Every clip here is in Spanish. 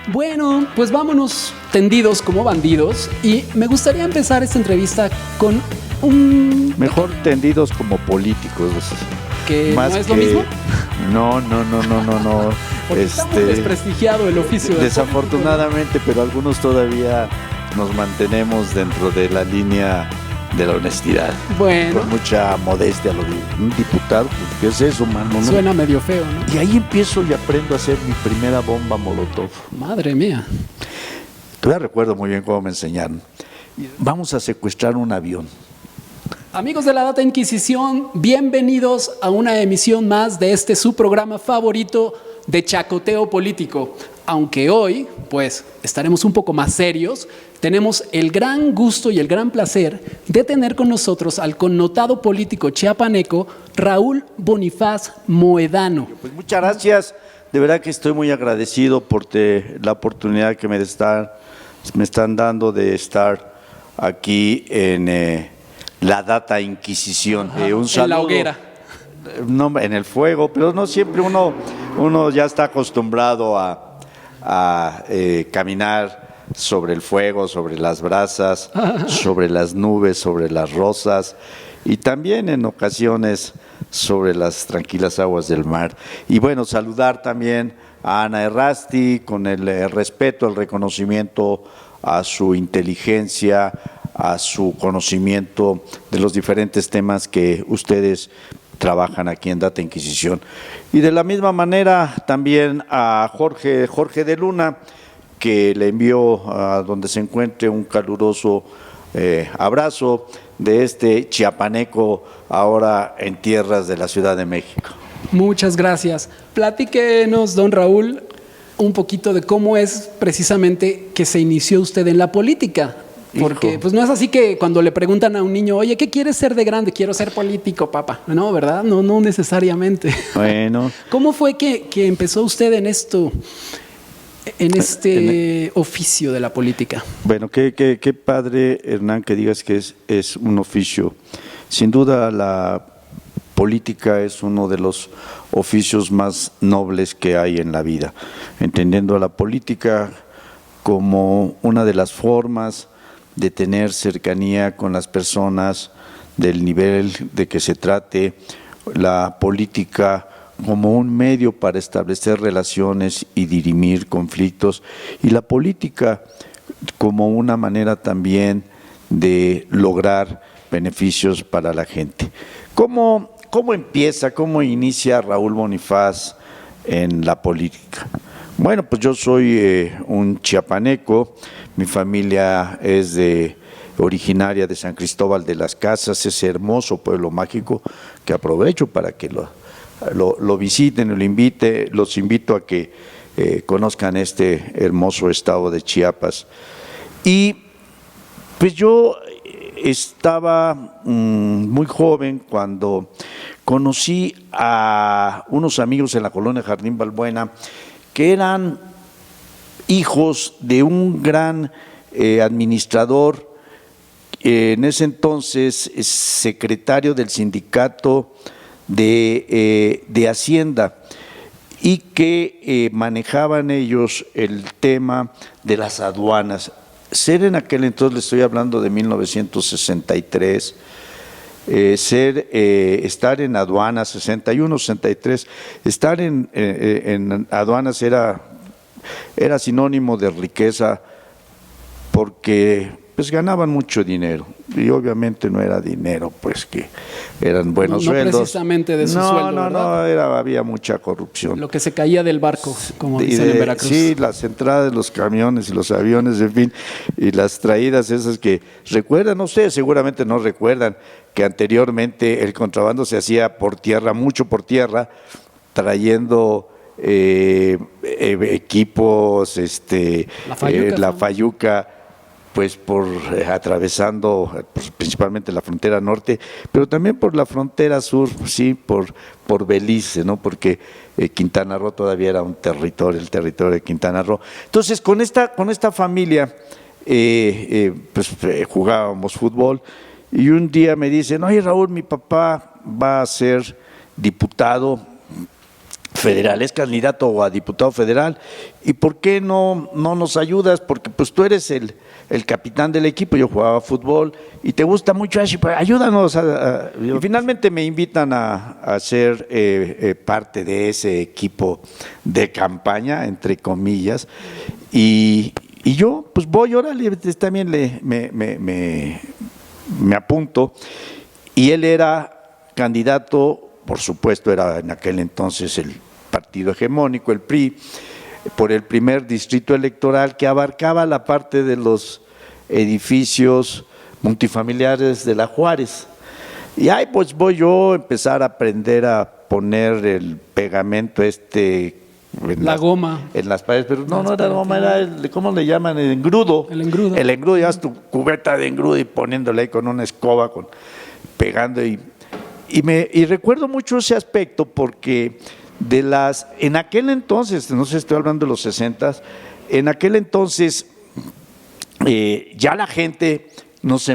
Bueno, pues vámonos tendidos como bandidos y me gustaría empezar esta entrevista con un... Mejor tendidos como políticos. ¿Que más no es que... lo mismo? No. Porque está muy desprestigiado el oficio del Desafortunadamente, pero algunos todavía nos mantenemos dentro de la línea de la honestidad. Bueno. Con mucha modestia lo digo. Un diputado, pues, ¿qué es eso, mano? ¿No? Suena medio feo, ¿no? Y ahí empiezo y aprendo a hacer mi primera bomba molotov. Madre mía. Todavía recuerdo muy bien cómo me enseñaron. Vamos a secuestrar un avión. Amigos de la Data Inquisición, bienvenidos a una emisión más de este su programa favorito de chacoteo político. Aunque hoy, pues, estaremos un poco más serios, tenemos el gran gusto y el gran placer de tener con nosotros al connotado político chiapaneco Raúl Bonifaz Mohedano. Pues muchas gracias, de verdad que estoy muy agradecido por la oportunidad que me están dando de estar aquí en la Data Inquisición. Un saludo. En la hoguera. No, en el fuego, pero no siempre uno ya está acostumbrado a caminar sobre el fuego, sobre las brasas, sobre las nubes, sobre las rosas y también en ocasiones sobre las tranquilas aguas del mar. Y bueno, saludar también a Ana Errasti con el respeto, el reconocimiento a su inteligencia, a su conocimiento de los diferentes temas que ustedes trabajan aquí en Data Inquisición. Y de la misma manera también a Jorge de Luna, que le envió a donde se encuentre un caluroso abrazo de este chiapaneco ahora en tierras de la Ciudad de México. Muchas gracias. Platíquenos, don Raúl, un poquito de cómo es precisamente que se inició usted en la política. Porque pues no es así que cuando le preguntan a un niño, oye, ¿qué quieres ser de grande? Quiero ser político, papá. No, ¿verdad? No necesariamente. Bueno. ¿Cómo fue que empezó usted en esto, en este oficio de la política? Bueno, qué padre, Hernán, que digas que es un oficio. Sin duda la política es uno de los oficios más nobles que hay en la vida, entendiendo a la política como una de las formas de tener cercanía con las personas, del nivel de que se trate, la política como un medio para establecer relaciones y dirimir conflictos, y la política como una manera también de lograr beneficios para la gente. ¿Cómo empieza, cómo inicia Raúl Bonifaz en la política? Bueno, pues yo soy un chiapaneco, mi familia es originaria de San Cristóbal de las Casas, ese hermoso pueblo mágico que aprovecho para que lo visiten, los invito a que conozcan este hermoso estado de Chiapas. Y pues yo estaba muy joven cuando conocí a unos amigos en la colonia Jardín Balbuena que eran hijos de un gran administrador, en ese entonces secretario del sindicato de Hacienda, y que manejaban ellos el tema de las aduanas. Ser en aquel entonces, le estoy hablando de 1963, estar en aduanas, 61, 63, estar en aduanas era sinónimo de riqueza porque pues ganaban mucho dinero y obviamente no era dinero pues que eran buenos sueldos. No precisamente de su sueldo, ¿verdad? Había mucha corrupción. Lo que se caía del barco, como dicen en Veracruz. Sí, las entradas de los camiones y los aviones, en fin, y las traídas esas que recuerdan, no sé, seguramente no recuerdan que anteriormente el contrabando se hacía por tierra, mucho por tierra, trayendo equipos, la fayuca, pues atravesando principalmente la frontera norte, pero también por la frontera sur, sí, por Belice, ¿no? Porque Quintana Roo todavía era un territorio, el territorio de Quintana Roo. Entonces, con esta familia, jugábamos fútbol, y un día me dicen, oye Raúl, mi papá va a ser diputado federal, es candidato a diputado federal. ¿Y por qué no nos ayudas? Porque pues tú eres el capitán del equipo, yo jugaba fútbol y te gusta mucho, pues ayúdanos. Y finalmente me invitan a ser parte de ese equipo de campaña, entre comillas, y yo pues voy, órale, también me apunto, y él era candidato, por supuesto era en aquel entonces el partido hegemónico, el PRI, por el primer distrito electoral que abarcaba la parte de los edificios multifamiliares de la Juárez. Y ahí pues voy yo a empezar a aprender a poner el pegamento goma. En las paredes, pero no era goma, era ¿cómo le llaman? El engrudo. El engrudo. El engrudo, llevas tu cubeta de engrudo y poniéndole ahí con una escoba, pegando y recuerdo mucho ese aspecto porque en aquel entonces, no sé, estoy hablando de los 60s, en aquel entonces ya la gente nos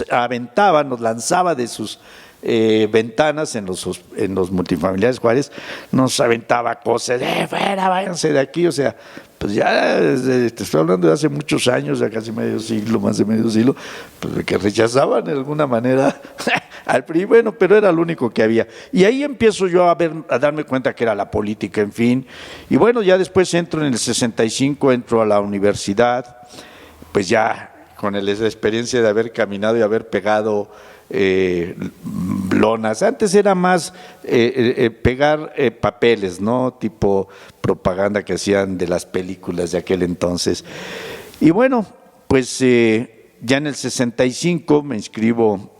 aventaba, nos lanzaba de sus ventanas en los multifamiliares Juárez, nos aventaba cosas, fuera, váyanse de aquí, o sea, pues ya te estoy hablando de hace muchos años, ya casi medio siglo, más de medio siglo, pues que rechazaban de alguna manera al PRI, bueno, pero era lo único que había. Y ahí empiezo yo a darme cuenta que era la política, en fin, y bueno, ya después entro en el 65, entro a la universidad, pues ya con la experiencia de haber caminado y haber pegado lonas. Antes era más pegar papeles, ¿no? Tipo propaganda que hacían de las películas de aquel entonces. Y bueno, pues ya en el 65 me inscribo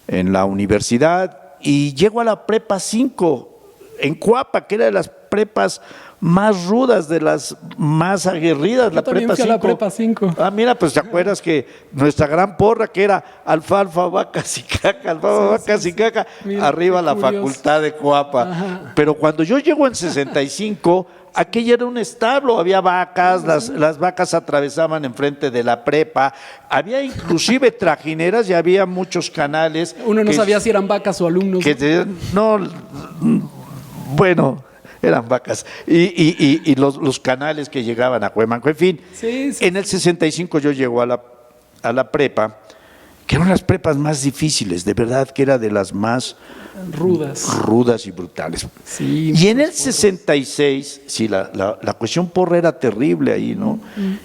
en la universidad y llego a la prepa 5 en Coapa, que era de las prepas más rudas, de las más aguerridas. Yo también fui a la prepa 5. Ah, mira, pues te acuerdas que nuestra gran porra, que era alfalfa, vacas y caca, vacas y caca, mira, arriba la curioso. Facultad de Coapa. Ajá. Pero cuando yo llego en 65, aquello era un establo, había vacas, las vacas atravesaban enfrente de la prepa, había inclusive trajineras y había muchos canales. Uno no sabía si eran vacas o alumnos. Bueno, eran vacas, y los canales que llegaban a Cuemanco, en fin. Sí. En el 65 yo llego a la prepa, que eran las prepas más difíciles, de verdad que era de las más rudas y brutales. Sí, y en el 66, sí, la cuestión porra era terrible ahí, ¿no?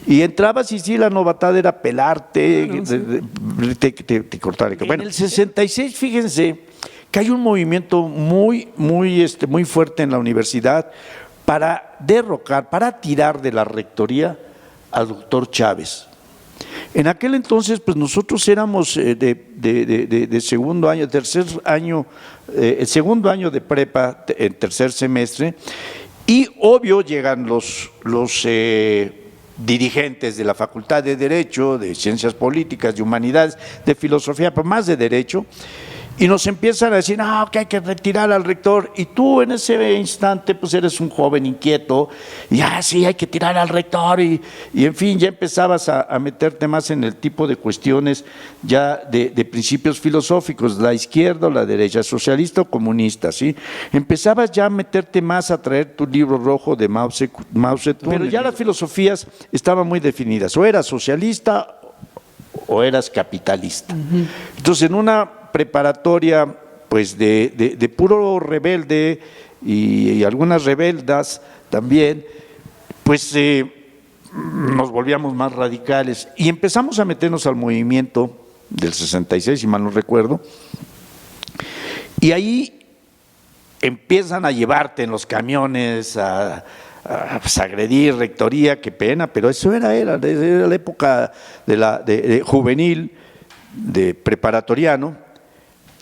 Y entrabas y sí, la novatada era pelarte, te cortar. Bueno, en el 66, fíjense que hay un movimiento muy fuerte en la universidad para derrocar, para tirar de la rectoría al doctor Chávez. En aquel entonces, pues nosotros éramos de segundo año, tercer año, el segundo año de prepa, en tercer semestre, y obvio llegan los dirigentes de la Facultad de Derecho, de Ciencias Políticas, de Humanidades, de Filosofía, pero más de Derecho, y nos empiezan a decir, no, que hay que retirar al rector, y tú en ese instante pues eres un joven inquieto, y sí, hay que tirar al rector, y en fin, ya empezabas a meterte más en el tipo de cuestiones ya de principios filosóficos, la izquierda o la derecha, socialista o comunista, ¿sí? Empezabas ya a meterte más a traer tu libro rojo de Mao Zedong, pero ya las filosofías estaban muy definidas, o eras socialista o eras capitalista. Entonces, en una preparatoria pues de puro rebelde y algunas rebeldas también, pues nos volvíamos más radicales y empezamos a meternos al movimiento del 66, si mal no recuerdo, y ahí empiezan a llevarte en los camiones a agredir rectoría, qué pena, pero eso era la época de juvenil, de preparatoriano.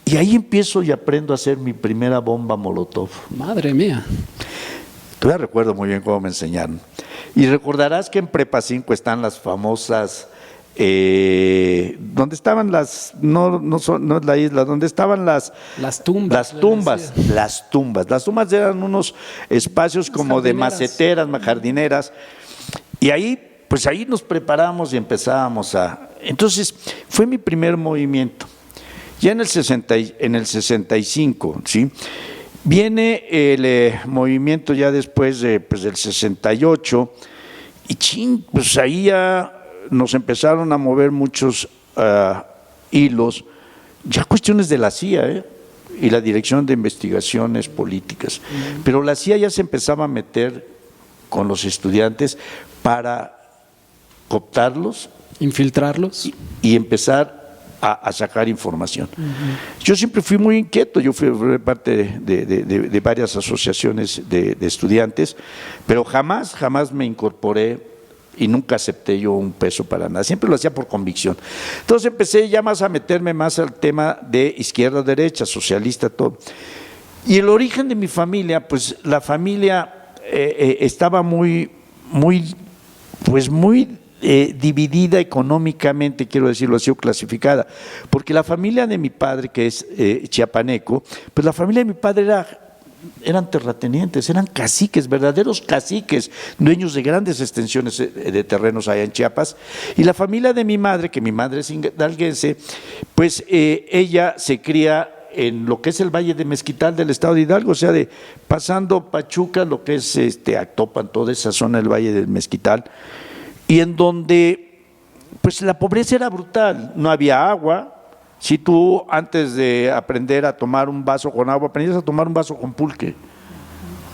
Y ahí empiezo y aprendo a hacer mi primera bomba molotov. Madre mía. Todavía recuerdo muy bien cómo me enseñaron. Y recordarás que en Prepa 5 están las famosas, donde estaban no es la isla, donde estaban las tumbas. Las tumbas eran unos espacios como de maceteras, jardineras. Y ahí, pues ahí nos preparamos y empezábamos Entonces, fue mi primer movimiento. Ya en el 65, ¿sí? Viene el movimiento ya después del 68 y pues ahí ya nos empezaron a mover muchos hilos, ya cuestiones de la CIA, y la Dirección de Investigaciones Políticas. Pero la CIA ya se empezaba a meter con los estudiantes para cooptarlos, infiltrarlos y empezar a sacar información. Yo siempre fui muy inquieto, yo fui parte de varias asociaciones de estudiantes, pero jamás me incorporé y nunca acepté yo un peso para nada, siempre lo hacía por convicción. Entonces empecé ya más a meterme más al tema de izquierda, derecha, socialista, todo. Y el origen de mi familia, pues la familia estaba muy dividida económicamente, quiero decirlo así, o clasificada, porque la familia de mi padre, que es chiapaneco, pues la familia de mi padre eran terratenientes, eran caciques, verdaderos caciques, dueños de grandes extensiones de terrenos allá en Chiapas. Y la familia de mi madre, que mi madre es hidalguense, pues ella se cría en lo que es el Valle de Mezquital del estado de Hidalgo, o sea, pasando Pachuca, lo que es Actopan, toda esa zona del Valle del Mezquital, y en donde pues la pobreza era brutal, no había agua. Si tú antes de aprender a tomar un vaso con agua, aprendías a tomar un vaso con pulque,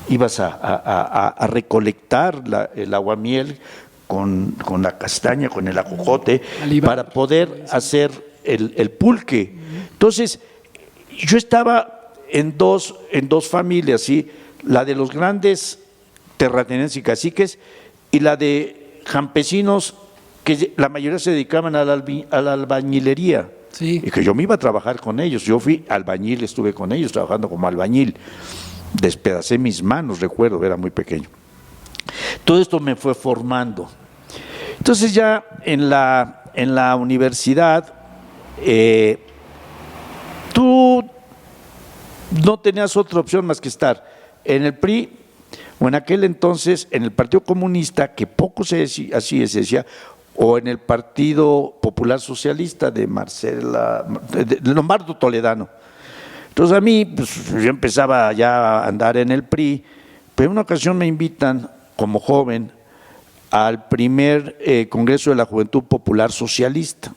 ibas a recolectar el aguamiel con la castaña, con el ajojote, para poder hacer el pulque. Entonces, yo estaba en dos familias, ¿sí? La de los grandes terratenientes y caciques y la de campesinos que la mayoría se dedicaban a la albañilería. Sí. Y que yo me iba a trabajar con ellos. Yo fui albañil, estuve con ellos trabajando como albañil. Despedacé mis manos, recuerdo, era muy pequeño. Todo esto me fue formando. Entonces ya en la universidad, tú no tenías otra opción más que estar en el PRI o en aquel entonces en el Partido Comunista, que poco se decía, o en el Partido Popular Socialista de Lombardo Toledano. Entonces a mí, pues, yo empezaba ya a andar en el PRI, pero en una ocasión me invitan como joven al primer Congreso de la Juventud Popular Socialista.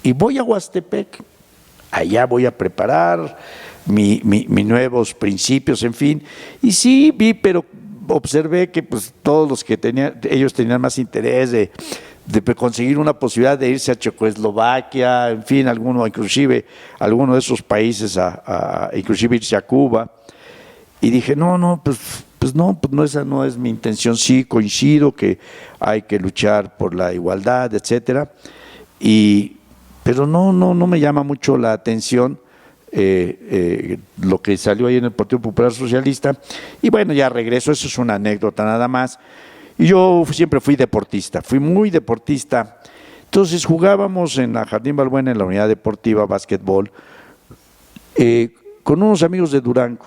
Y voy a Huastepec, allá voy a preparar mis nuevos principios, en fin. Y sí, vi, pero observé que pues todos los que ellos tenían más interés de conseguir una posibilidad de irse a Checoslovaquia, en fin, inclusive alguno de esos países, inclusive irse a Cuba. Y dije, pues no, esa no es mi intención. Sí, coincido que hay que luchar por la igualdad, etcétera, pero no me llama mucho la atención lo que salió ahí en el Partido Popular Socialista. Y bueno, ya regreso, eso es una anécdota nada más. Y yo siempre fui deportista, fui muy deportista. Entonces jugábamos en la Jardín Balbuena, en la unidad deportiva, básquetbol, con unos amigos de Durango.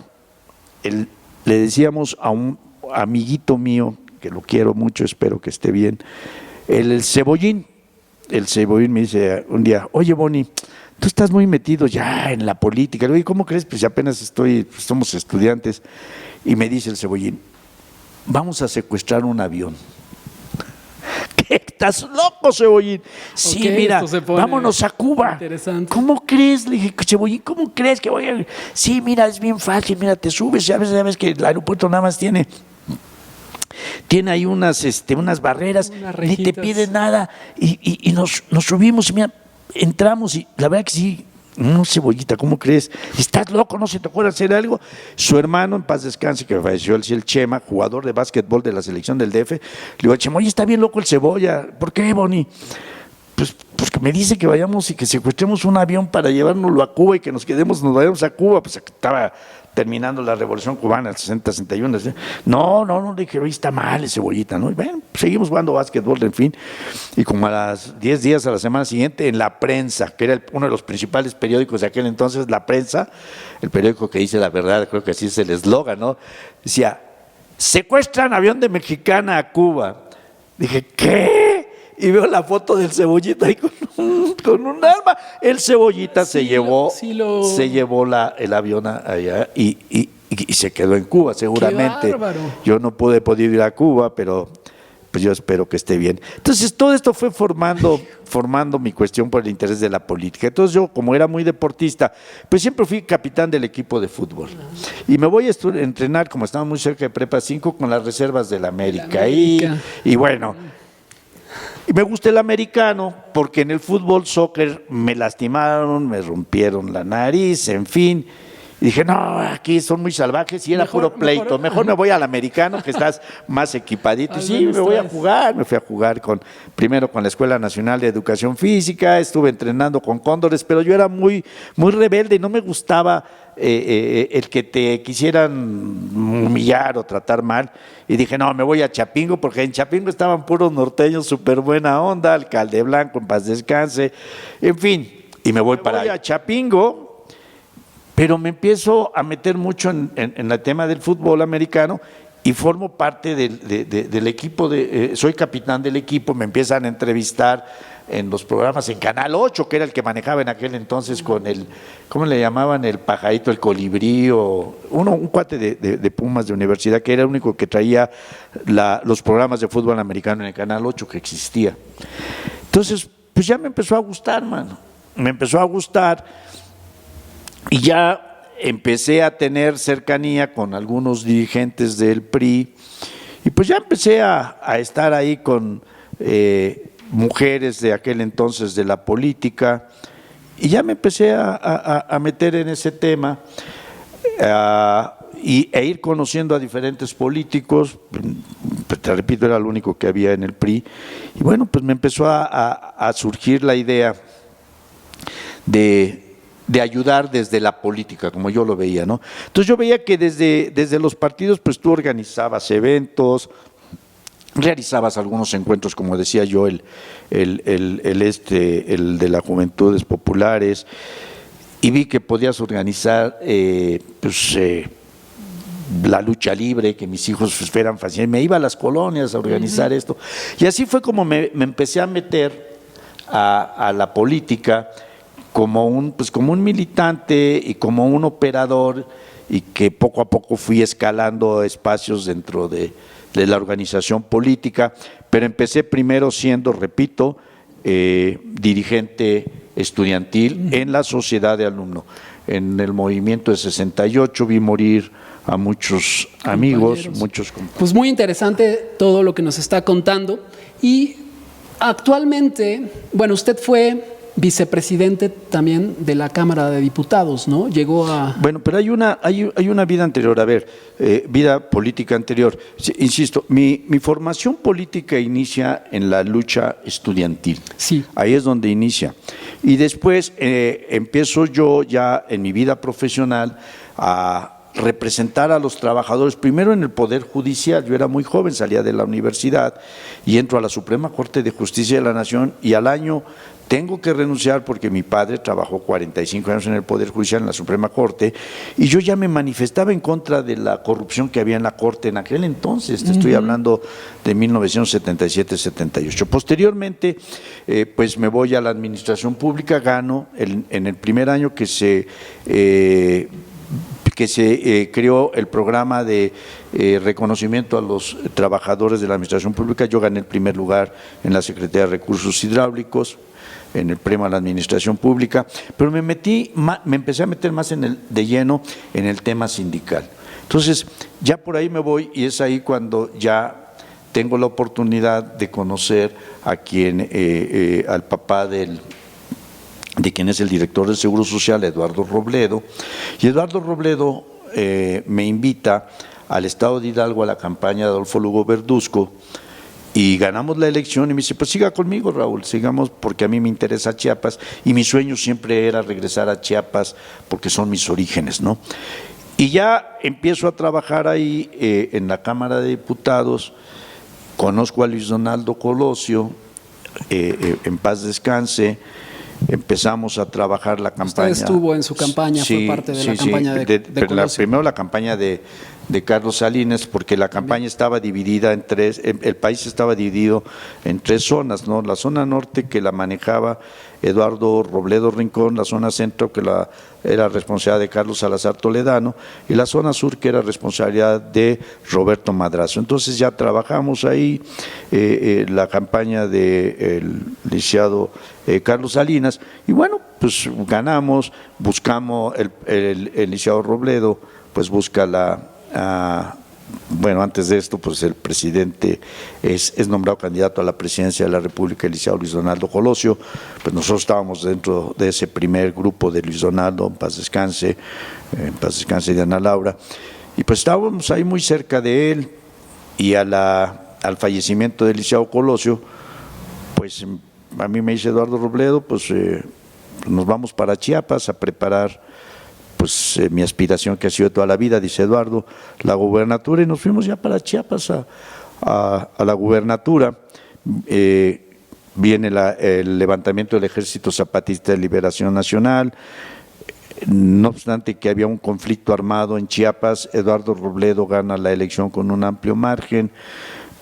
Le decíamos a un amiguito mío, que lo quiero mucho, espero que esté bien, el Cebollín. El Cebollín me dice un día, oye, Boni, tú estás muy metido ya en la política. Le digo, ¿cómo crees? Pues apenas somos estudiantes. Y me dice el Cebollín, vamos a secuestrar un avión. ¿Qué? ¿Estás loco, Cebollín? Sí, okay, mira, vámonos a Cuba. Interesante. ¿Cómo crees? Le dije, Cebollín, ¿cómo crees que voy a...? Sí, mira, es bien fácil, mira, te subes, sabes que el aeropuerto nada más tiene ahí unas barreras, ni te piden nada, y nos subimos, y mira, entramos, y la verdad que sí. No, Cebollita, ¿cómo crees? ¿Estás loco? ¿No se te ocurre hacer algo? Su hermano, en paz descanse, que falleció, el Chema, jugador de básquetbol de la selección del DF, le digo al Chema, oye, está bien loco el Cebolla. ¿Por qué, Boni? Pues que me dice que vayamos y que secuestremos un avión para llevárnoslo a Cuba y que nos vayamos a Cuba. Pues estaba terminando la Revolución Cubana, el 60-61. No, le dije, está mal el Cebollita, ¿no? Y bueno, seguimos jugando básquetbol, en fin. Y como a las 10 días a la semana siguiente, en La Prensa, que era uno de los principales periódicos de aquel entonces, La Prensa, el periódico que dice la verdad, creo que así es el eslogan, ¿no? Decía, secuestran avión de Mexicana a Cuba. Dije, ¿qué? Y veo la foto del Cebollita ahí con un arma. El Cebollita se llevó el avión allá y y se quedó en Cuba seguramente. ¡Qué bárbaro! Yo no pude poder ir a Cuba, pero pues yo espero que esté bien. Entonces todo esto fue formando mi cuestión por el interés de la política. Entonces yo, como era muy deportista, pues siempre fui capitán del equipo de fútbol. Y me voy a entrenar, como estaba muy cerca de Prepa 5, con las reservas del América. Y bueno, y me gusta el americano porque en el fútbol, soccer, me lastimaron, me rompieron la nariz, en fin. Y dije, no, aquí son muy salvajes y era puro pleito. Mejor me voy al americano, que estás más equipadito. Y sí, me voy a jugar. Me fui a jugar primero con la Escuela Nacional de Educación Física, estuve entrenando con Cóndores, pero yo era muy, muy rebelde y no me gustaba el que te quisieran humillar o tratar mal. Y dije, no, me voy a Chapingo, porque en Chapingo estaban puros norteños, súper buena onda, alcalde Blanco, en paz descanse, en fin. Y me voy para allá, Chapingo. Pero me empiezo a meter mucho en el tema del fútbol americano y formo parte del equipo, soy capitán del equipo, me empiezan a entrevistar en los programas en Canal 8, que era el que manejaba en aquel entonces con ¿cómo le llamaban? El pajarito, el colibrí, un cuate de Pumas de universidad, que era el único que traía los programas de fútbol americano en el Canal 8 que existía. Entonces, pues ya me empezó a gustar, mano, me empezó a gustar. Y ya empecé a tener cercanía con algunos dirigentes del PRI y pues ya empecé a estar ahí con mujeres de aquel entonces de la política y ya me empecé a meter en ese tema e ir conociendo a diferentes políticos. Te repito, era lo único que había en el PRI y bueno, pues me empezó a surgir la idea de ayudar desde la política, como yo lo veía, ¿no? Entonces yo veía que desde los partidos, pues tú organizabas eventos, realizabas algunos encuentros, como decía yo, el de las Juventudes Populares, y vi que podías organizar, la lucha libre, que mis hijos fueran fascinantes. Me iba a las colonias a organizar esto, y así fue como me empecé a meter a la política, como un militante y como un operador, y que poco a poco fui escalando espacios dentro de la organización política, pero empecé primero siendo, repito, dirigente estudiantil en la sociedad de alumno. En el movimiento de 68 vi morir a muchos amigos, muchos compañeros. Pues muy interesante todo lo que nos está contando. Y actualmente, bueno, usted fue vicepresidente también de la Cámara de Diputados, ¿no? Llegó a… Bueno, pero hay una vida anterior, vida política anterior. Insisto, mi formación política inicia en la lucha estudiantil. Sí. Ahí es donde inicia. Y después empiezo yo ya en mi vida profesional a representar a los trabajadores, primero en el Poder Judicial. Yo era muy joven, salía de la universidad y entro a la Suprema Corte de Justicia de la Nación, y al año tengo que renunciar porque mi padre trabajó 45 años en el Poder Judicial, en la Suprema Corte, y yo ya me manifestaba en contra de la corrupción que había en la Corte en aquel entonces. Te estoy hablando de 1977-78. Posteriormente, pues me voy a la administración pública, gano en el primer año que se creó el programa de reconocimiento a los trabajadores de la administración pública. Yo gané el primer lugar en la Secretaría de Recursos Hidráulicos, en el premio a la administración pública, pero me empecé a meter más de lleno en el tema sindical. Entonces, ya por ahí me voy, y es ahí cuando ya tengo la oportunidad de conocer al papá de quien es el director del Seguro Social, Eduardo Robledo, y Eduardo Robledo me invita al estado de Hidalgo a la campaña de Adolfo Lugo Verduzco, y ganamos la elección, y me dice, pues siga conmigo, Raúl, sigamos, porque a mí me interesa Chiapas, y mi sueño siempre era regresar a Chiapas, porque son mis orígenes, ¿no? Y ya empiezo a trabajar ahí en la Cámara de Diputados, conozco a Luis Donaldo Colosio, en paz descanse. Empezamos a trabajar la campaña. Usted estuvo en su campaña, fue parte de la campaña de Colosio. Primero la campaña de Carlos Salinas, porque la campaña estaba dividida en tres, el país estaba dividido en tres zonas, ¿no? La zona norte, que la manejaba Eduardo Robledo Rincón, la zona centro que era responsabilidad de Carlos Salazar Toledano, y la zona sur que era responsabilidad de Roberto Madrazo. Entonces ya trabajamos ahí la campaña del licenciado Carlos Salinas, y bueno, pues ganamos, buscamos, el licenciado Robledo pues busca bueno, antes de esto, pues el presidente es nombrado candidato a la presidencia de la República, el licenciado Luis Donaldo Colosio. Pues nosotros estábamos dentro de ese primer grupo de Luis Donaldo, en paz descanse Diana Laura, y pues estábamos ahí muy cerca de él, y al fallecimiento del licenciado Colosio, pues a mí me dice Eduardo Robledo, pues nos vamos para Chiapas a preparar pues mi aspiración que ha sido toda la vida, dice Eduardo, la gubernatura, y nos fuimos ya para Chiapas a la gubernatura. Viene el levantamiento del Ejército Zapatista de Liberación Nacional. No obstante que había un conflicto armado en Chiapas, Eduardo Robledo gana la elección con un amplio margen,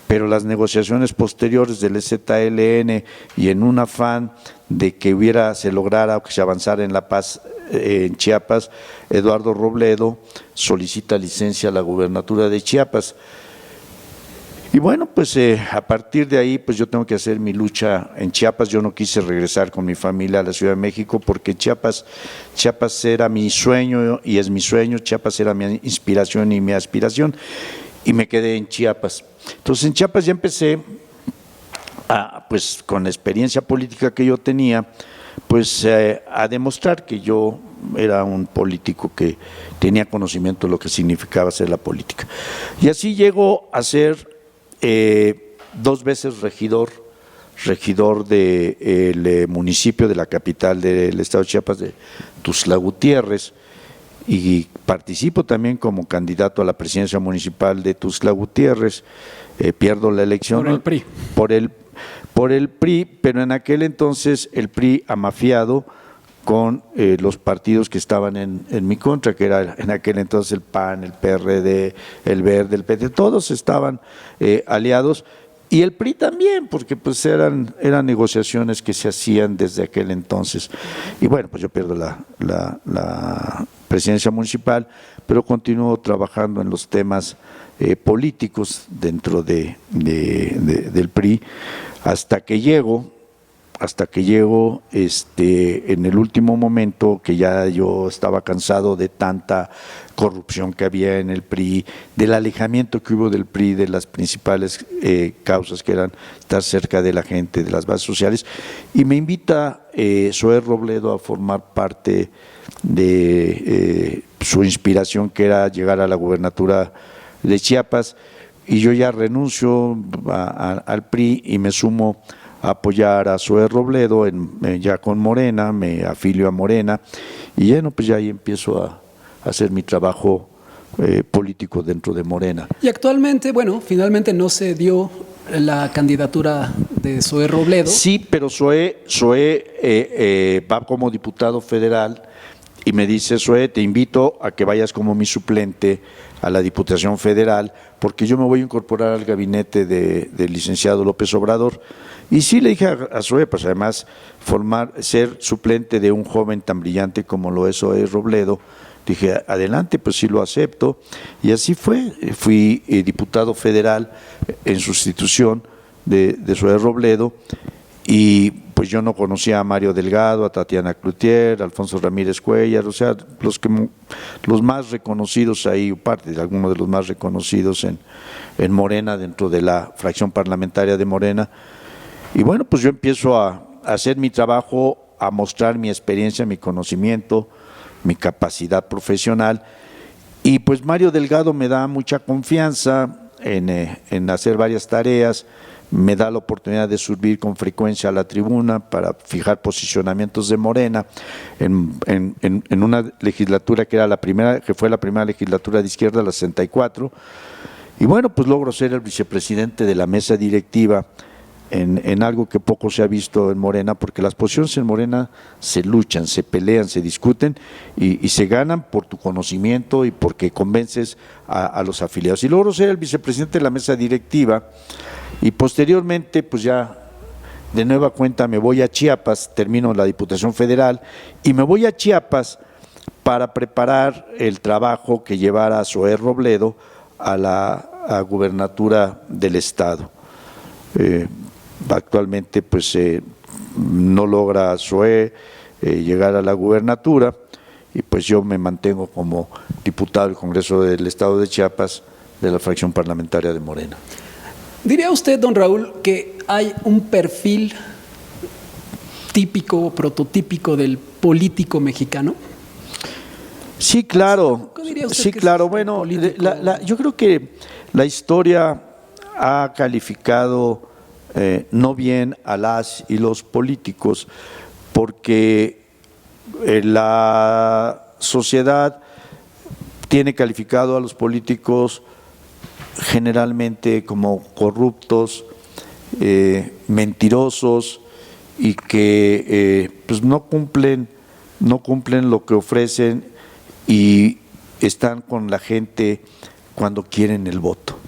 pero las negociaciones posteriores del EZLN y en un afán de que se lograra o que se avanzara en la paz en Chiapas, Eduardo Robledo solicita licencia a la gubernatura de Chiapas. Y bueno, pues a partir de ahí, pues yo tengo que hacer mi lucha en Chiapas. Yo no quise regresar con mi familia a la Ciudad de México porque Chiapas era mi sueño y es mi sueño, Chiapas era mi inspiración y mi aspiración, y me quedé en Chiapas. Entonces en Chiapas ya empecé, pues con la experiencia política que yo tenía, pues a demostrar que yo era un político que tenía conocimiento de lo que significaba hacer la política. Y así llego a ser 2 veces regidor del municipio de la capital del estado de Chiapas, de Tuxtla Gutiérrez, y participo también como candidato a la presidencia municipal de Tuxtla Gutiérrez. Pierdo la elección por el PRI. Por el PRI, pero en aquel entonces el PRI amafiado con los partidos que estaban en mi contra, que era en aquel entonces el PAN, el PRD, el Verde, el PT, todos estaban aliados, y el PRI también, porque pues eran negociaciones que se hacían desde aquel entonces. Y bueno, pues yo pierdo la presidencia municipal, pero continúo trabajando en los temas políticos dentro del PRI hasta que llego en el último momento, que ya yo estaba cansado de tanta corrupción que había en el PRI, del alejamiento que hubo del PRI de las principales causas, que eran estar cerca de la gente, de las bases sociales, y me invita Zoé Robledo a formar parte de su inspiración, que era llegar a la gubernatura de Chiapas, y yo ya renuncio al PRI y me sumo a apoyar a Zoé Robledo ya con Morena, me afilio a Morena, y bueno, pues ya ahí empiezo a hacer mi trabajo político dentro de Morena. Y actualmente, bueno, finalmente no se dio la candidatura de Zoé Robledo. Sí, pero Zoé va como diputado federal y me dice: Zoé, te invito a que vayas como mi suplente a la Diputación Federal, porque yo me voy a incorporar al gabinete del licenciado López Obrador. Y sí le dije a Zoé, pues además ser suplente de un joven tan brillante como lo es Zoé Robledo, dije, adelante, pues sí lo acepto. Y así fue, fui diputado federal en sustitución de Zoé Robledo, y pues yo no conocía a Mario Delgado, a Tatiana Cloutier, a Alfonso Ramírez Cuellar, o sea, los más reconocidos ahí, parte de algunos de los más reconocidos en Morena, dentro de la fracción parlamentaria de Morena. Y bueno, pues yo empiezo a hacer mi trabajo, a mostrar mi experiencia, mi conocimiento, mi capacidad profesional, y pues Mario Delgado me da mucha confianza en hacer varias tareas, me da la oportunidad de subir con frecuencia a la tribuna para fijar posicionamientos de Morena en una legislatura que fue la primera legislatura de izquierda, la 64, y bueno, pues logro ser el vicepresidente de la mesa directiva en algo que poco se ha visto en Morena, porque las posiciones en Morena se luchan, se pelean, se discuten y se ganan por tu conocimiento y porque convences a los afiliados. Y logro ser el vicepresidente de la mesa directiva, y posteriormente pues ya de nueva cuenta me voy a Chiapas, termino la Diputación Federal y me voy a Chiapas para preparar el trabajo que llevara a Zoé Robledo a la gubernatura del estado. Actualmente pues no logra Zoé llegar a la gubernatura y pues yo me mantengo como diputado del Congreso del Estado de Chiapas de la fracción parlamentaria de Morena. ¿Diría usted, don Raúl, que hay un perfil típico o prototípico del político mexicano? Sí, claro. ¿Qué diría usted Sí, que claro. es Bueno, político? yo creo que la historia ha calificado no bien a las y los políticos porque la sociedad tiene calificado a los políticos generalmente como corruptos, mentirosos y que pues no cumplen lo que ofrecen y están con la gente cuando quieren el voto.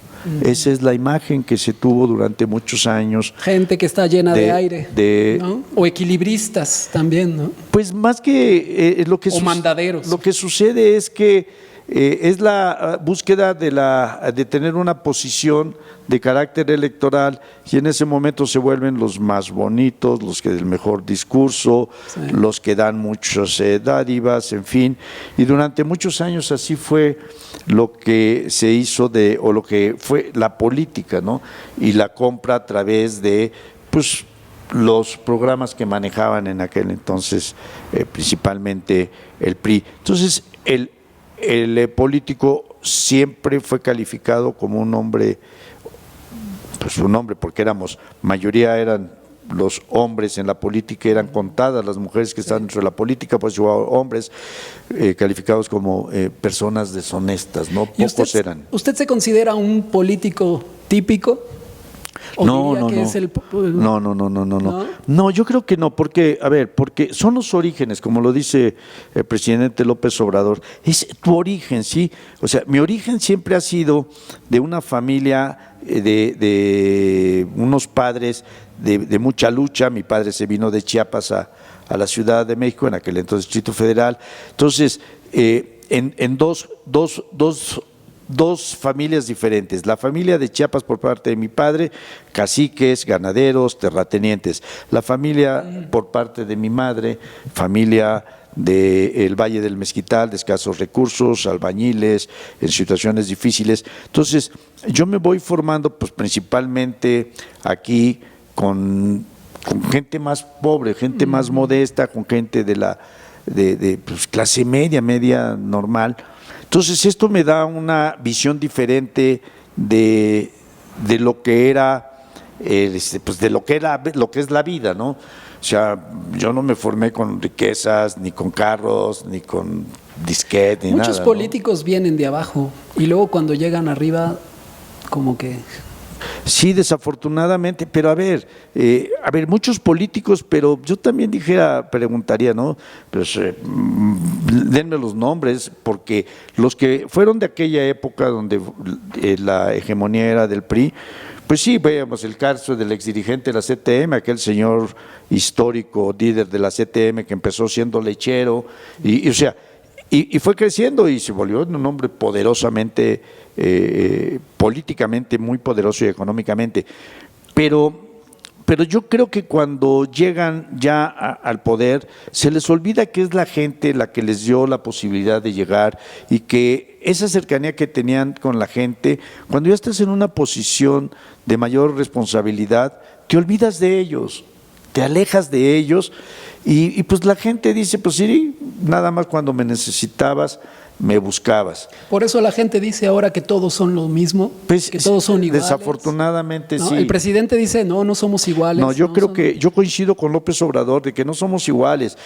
Esa es la imagen que se tuvo durante muchos años. Gente que está llena de aire, ¿no? O equilibristas también, ¿no? Pues más que o mandaderos. Lo que sucede es que es la búsqueda de tener una posición de carácter electoral y en ese momento se vuelven los más bonitos, los que del mejor discurso, sí, los que dan muchas dádivas, en fin. Y durante muchos años así fue lo que se hizo o lo que fue la política, ¿no? Y la compra a través de, pues, los programas que manejaban en aquel entonces, principalmente el PRI. Entonces, el político siempre fue calificado como un hombre, pues un hombre, porque mayoría eran los hombres en la política, eran contadas las mujeres que están dentro de la política, pues hombres calificados como personas deshonestas, ¿no? Pocos eran. ¿Usted se considera un político típico? No. No, yo creo que no, porque son los orígenes, como lo dice el presidente López Obrador, es tu origen, ¿sí? O sea, mi origen siempre ha sido de una familia, de unos padres de mucha lucha. Mi padre se vino de Chiapas a la Ciudad de México, en aquel entonces Distrito Federal. Entonces, en dos familias diferentes, la familia de Chiapas por parte de mi padre, caciques, ganaderos, terratenientes, la familia por parte de mi madre, familia del Valle del Mezquital, de escasos recursos, albañiles, en situaciones difíciles. Entonces, yo me voy formando pues principalmente aquí con gente más pobre, gente más modesta, con gente de pues, clase media normal. Entonces esto me da una visión diferente de lo que era, pues de lo que es la vida, ¿no? O sea, yo no me formé con riquezas, ni con carros, ni con disquete, ni nada. Muchos políticos, ¿no?, vienen de abajo y luego cuando llegan arriba, como que… Sí, desafortunadamente, pero a ver, muchos políticos, pero yo también preguntaría, ¿no? Pues denme los nombres, porque los que fueron de aquella época donde la hegemonía era del PRI, pues sí, veamos el caso del exdirigente de la CTM, aquel señor histórico, líder de la CTM que empezó siendo lechero, y fue creciendo y se volvió un hombre poderosamente, políticamente muy poderoso y económicamente. Pero yo creo que cuando llegan ya al poder, se les olvida que es la gente la que les dio la posibilidad de llegar y que esa cercanía que tenían con la gente, cuando ya estás en una posición de mayor responsabilidad, te olvidas de ellos, te alejas de ellos y pues la gente dice, pues sí, nada más cuando me necesitabas, me buscabas. Por eso la gente dice ahora que todos son lo mismo, pues, que todos son iguales. Desafortunadamente, ¿no? Sí. El presidente dice, no somos iguales. No, yo creo que yo coincido con López Obrador de que no somos iguales,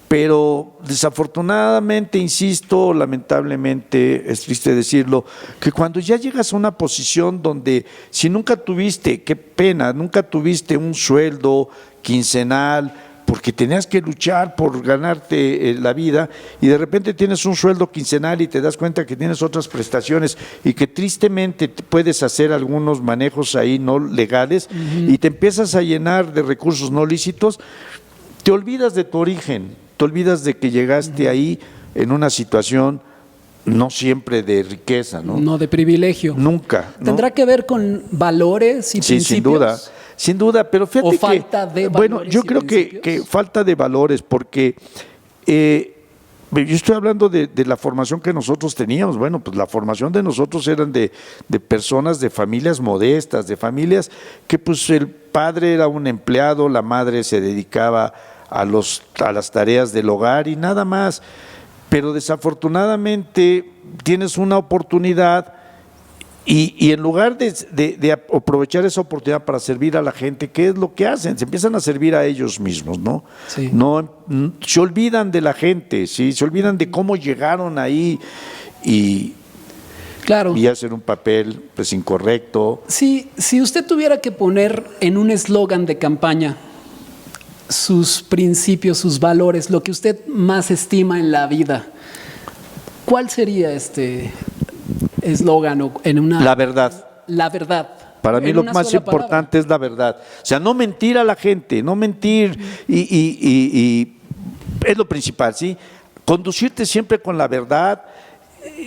pero desafortunadamente, insisto, lamentablemente, es triste decirlo, que cuando ya llegas a una posición donde si nunca tuviste, qué pena, nunca tuviste un sueldo quincenal porque tenías que luchar por ganarte la vida y de repente tienes un sueldo quincenal y te das cuenta que tienes otras prestaciones y que tristemente puedes hacer algunos manejos ahí no legales y te empiezas a llenar de recursos no lícitos, te olvidas de tu origen, te olvidas de que llegaste ahí en una situación no siempre de riqueza, ¿no? No de privilegio. Nunca, ¿no? ¿Tendrá que ver con valores y principios? Sin duda, pero fíjate ¿O falta de valores? Bueno, yo y creo que falta de valores, porque yo estoy hablando de la formación que nosotros teníamos. Bueno, pues la formación de nosotros eran de personas de familias modestas, de familias que pues el padre era un empleado, la madre se dedicaba a las tareas del hogar y nada más. Pero desafortunadamente tienes una oportunidad y en lugar de aprovechar esa oportunidad para servir a la gente, ¿qué es lo que hacen? Se empiezan a servir a ellos mismos, ¿no? Sí. No, se olvidan de la gente, ¿sí? Se olvidan de cómo llegaron ahí y hacen un papel pues incorrecto. Si usted tuviera que poner en un eslogan de campaña sus principios, sus valores, lo que usted más estima en la vida, ¿cuál sería este eslogan en una? La verdad. La verdad. Para mí lo más importante es la verdad. O sea, no mentir a la gente, no mentir y es lo principal, ¿sí? Conducirte siempre con la verdad.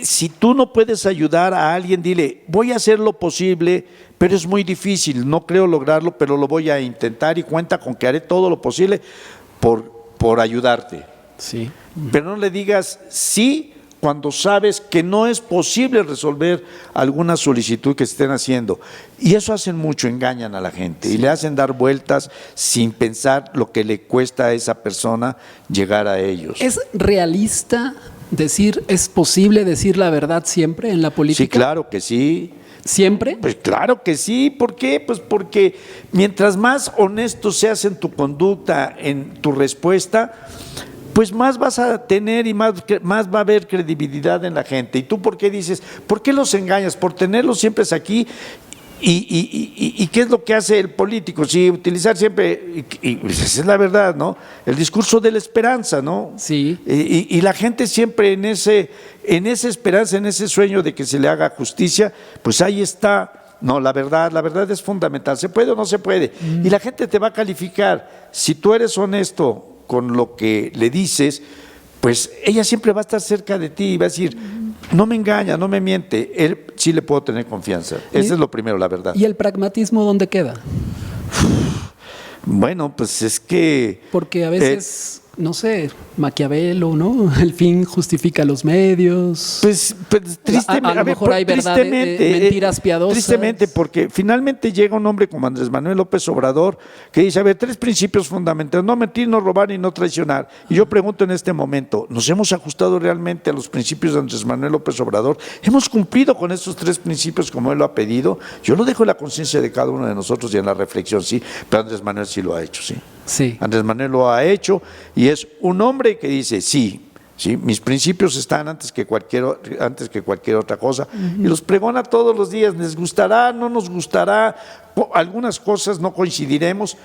Si tú no puedes ayudar a alguien, dile, voy a hacer lo posible, pero es muy difícil, no creo lograrlo, pero lo voy a intentar y cuenta con que haré todo lo posible por ayudarte. Sí. Pero no le digas sí cuando sabes que no es posible resolver alguna solicitud que estén haciendo. Y eso hacen mucho, engañan a la gente y le hacen dar vueltas sin pensar lo que le cuesta a esa persona llegar a ellos. ¿Es realista es posible decir la verdad siempre en la política? Sí, claro que sí. ¿Siempre? Pues claro que sí. ¿Por qué? Pues porque mientras más honesto seas en tu conducta, en tu respuesta, pues más vas a tener y más va a haber credibilidad en la gente. ¿Y tú por qué dices? ¿Por qué los engañas? Por tenerlos siempre aquí. ¿Y qué es lo que hace el político? Sí, utilizar siempre, y esa es la verdad, ¿no? El discurso de la esperanza, ¿no? Sí. Y la gente siempre en esa esperanza, en ese sueño de que se le haga justicia, pues ahí está. No, la verdad es fundamental. ¿Se puede o no se puede? Y la gente te va a calificar. Si tú eres honesto con lo que le dices, pues ella siempre va a estar cerca de ti y va a decir, no me engaña, no me miente, él sí le puedo tener confianza. Eso es lo primero, la verdad. ¿Y el pragmatismo dónde queda? Bueno, pues es que... Porque a veces, no sé, Maquiavelo, ¿no? El fin justifica los medios. Pues tristemente, a lo mejor hay verdades, mentiras piadosas. Tristemente, porque finalmente llega un hombre como Andrés Manuel López Obrador que dice, a ver, 3 principios fundamentales: no mentir, no robar y no traicionar. Y yo pregunto en este momento, ¿nos hemos ajustado realmente a los principios de Andrés Manuel López Obrador? ¿Hemos cumplido con estos 3 principios como él lo ha pedido? Yo lo dejo en la conciencia de cada uno de nosotros y en la reflexión, sí, pero Andrés Manuel sí lo ha hecho, sí. Sí. Andrés Manuel lo ha hecho y es un hombre que dice, sí, mis principios están antes que cualquier otra cosa, y los pregona todos los días. Les gustará, no nos gustará, algunas cosas no coincidiremos,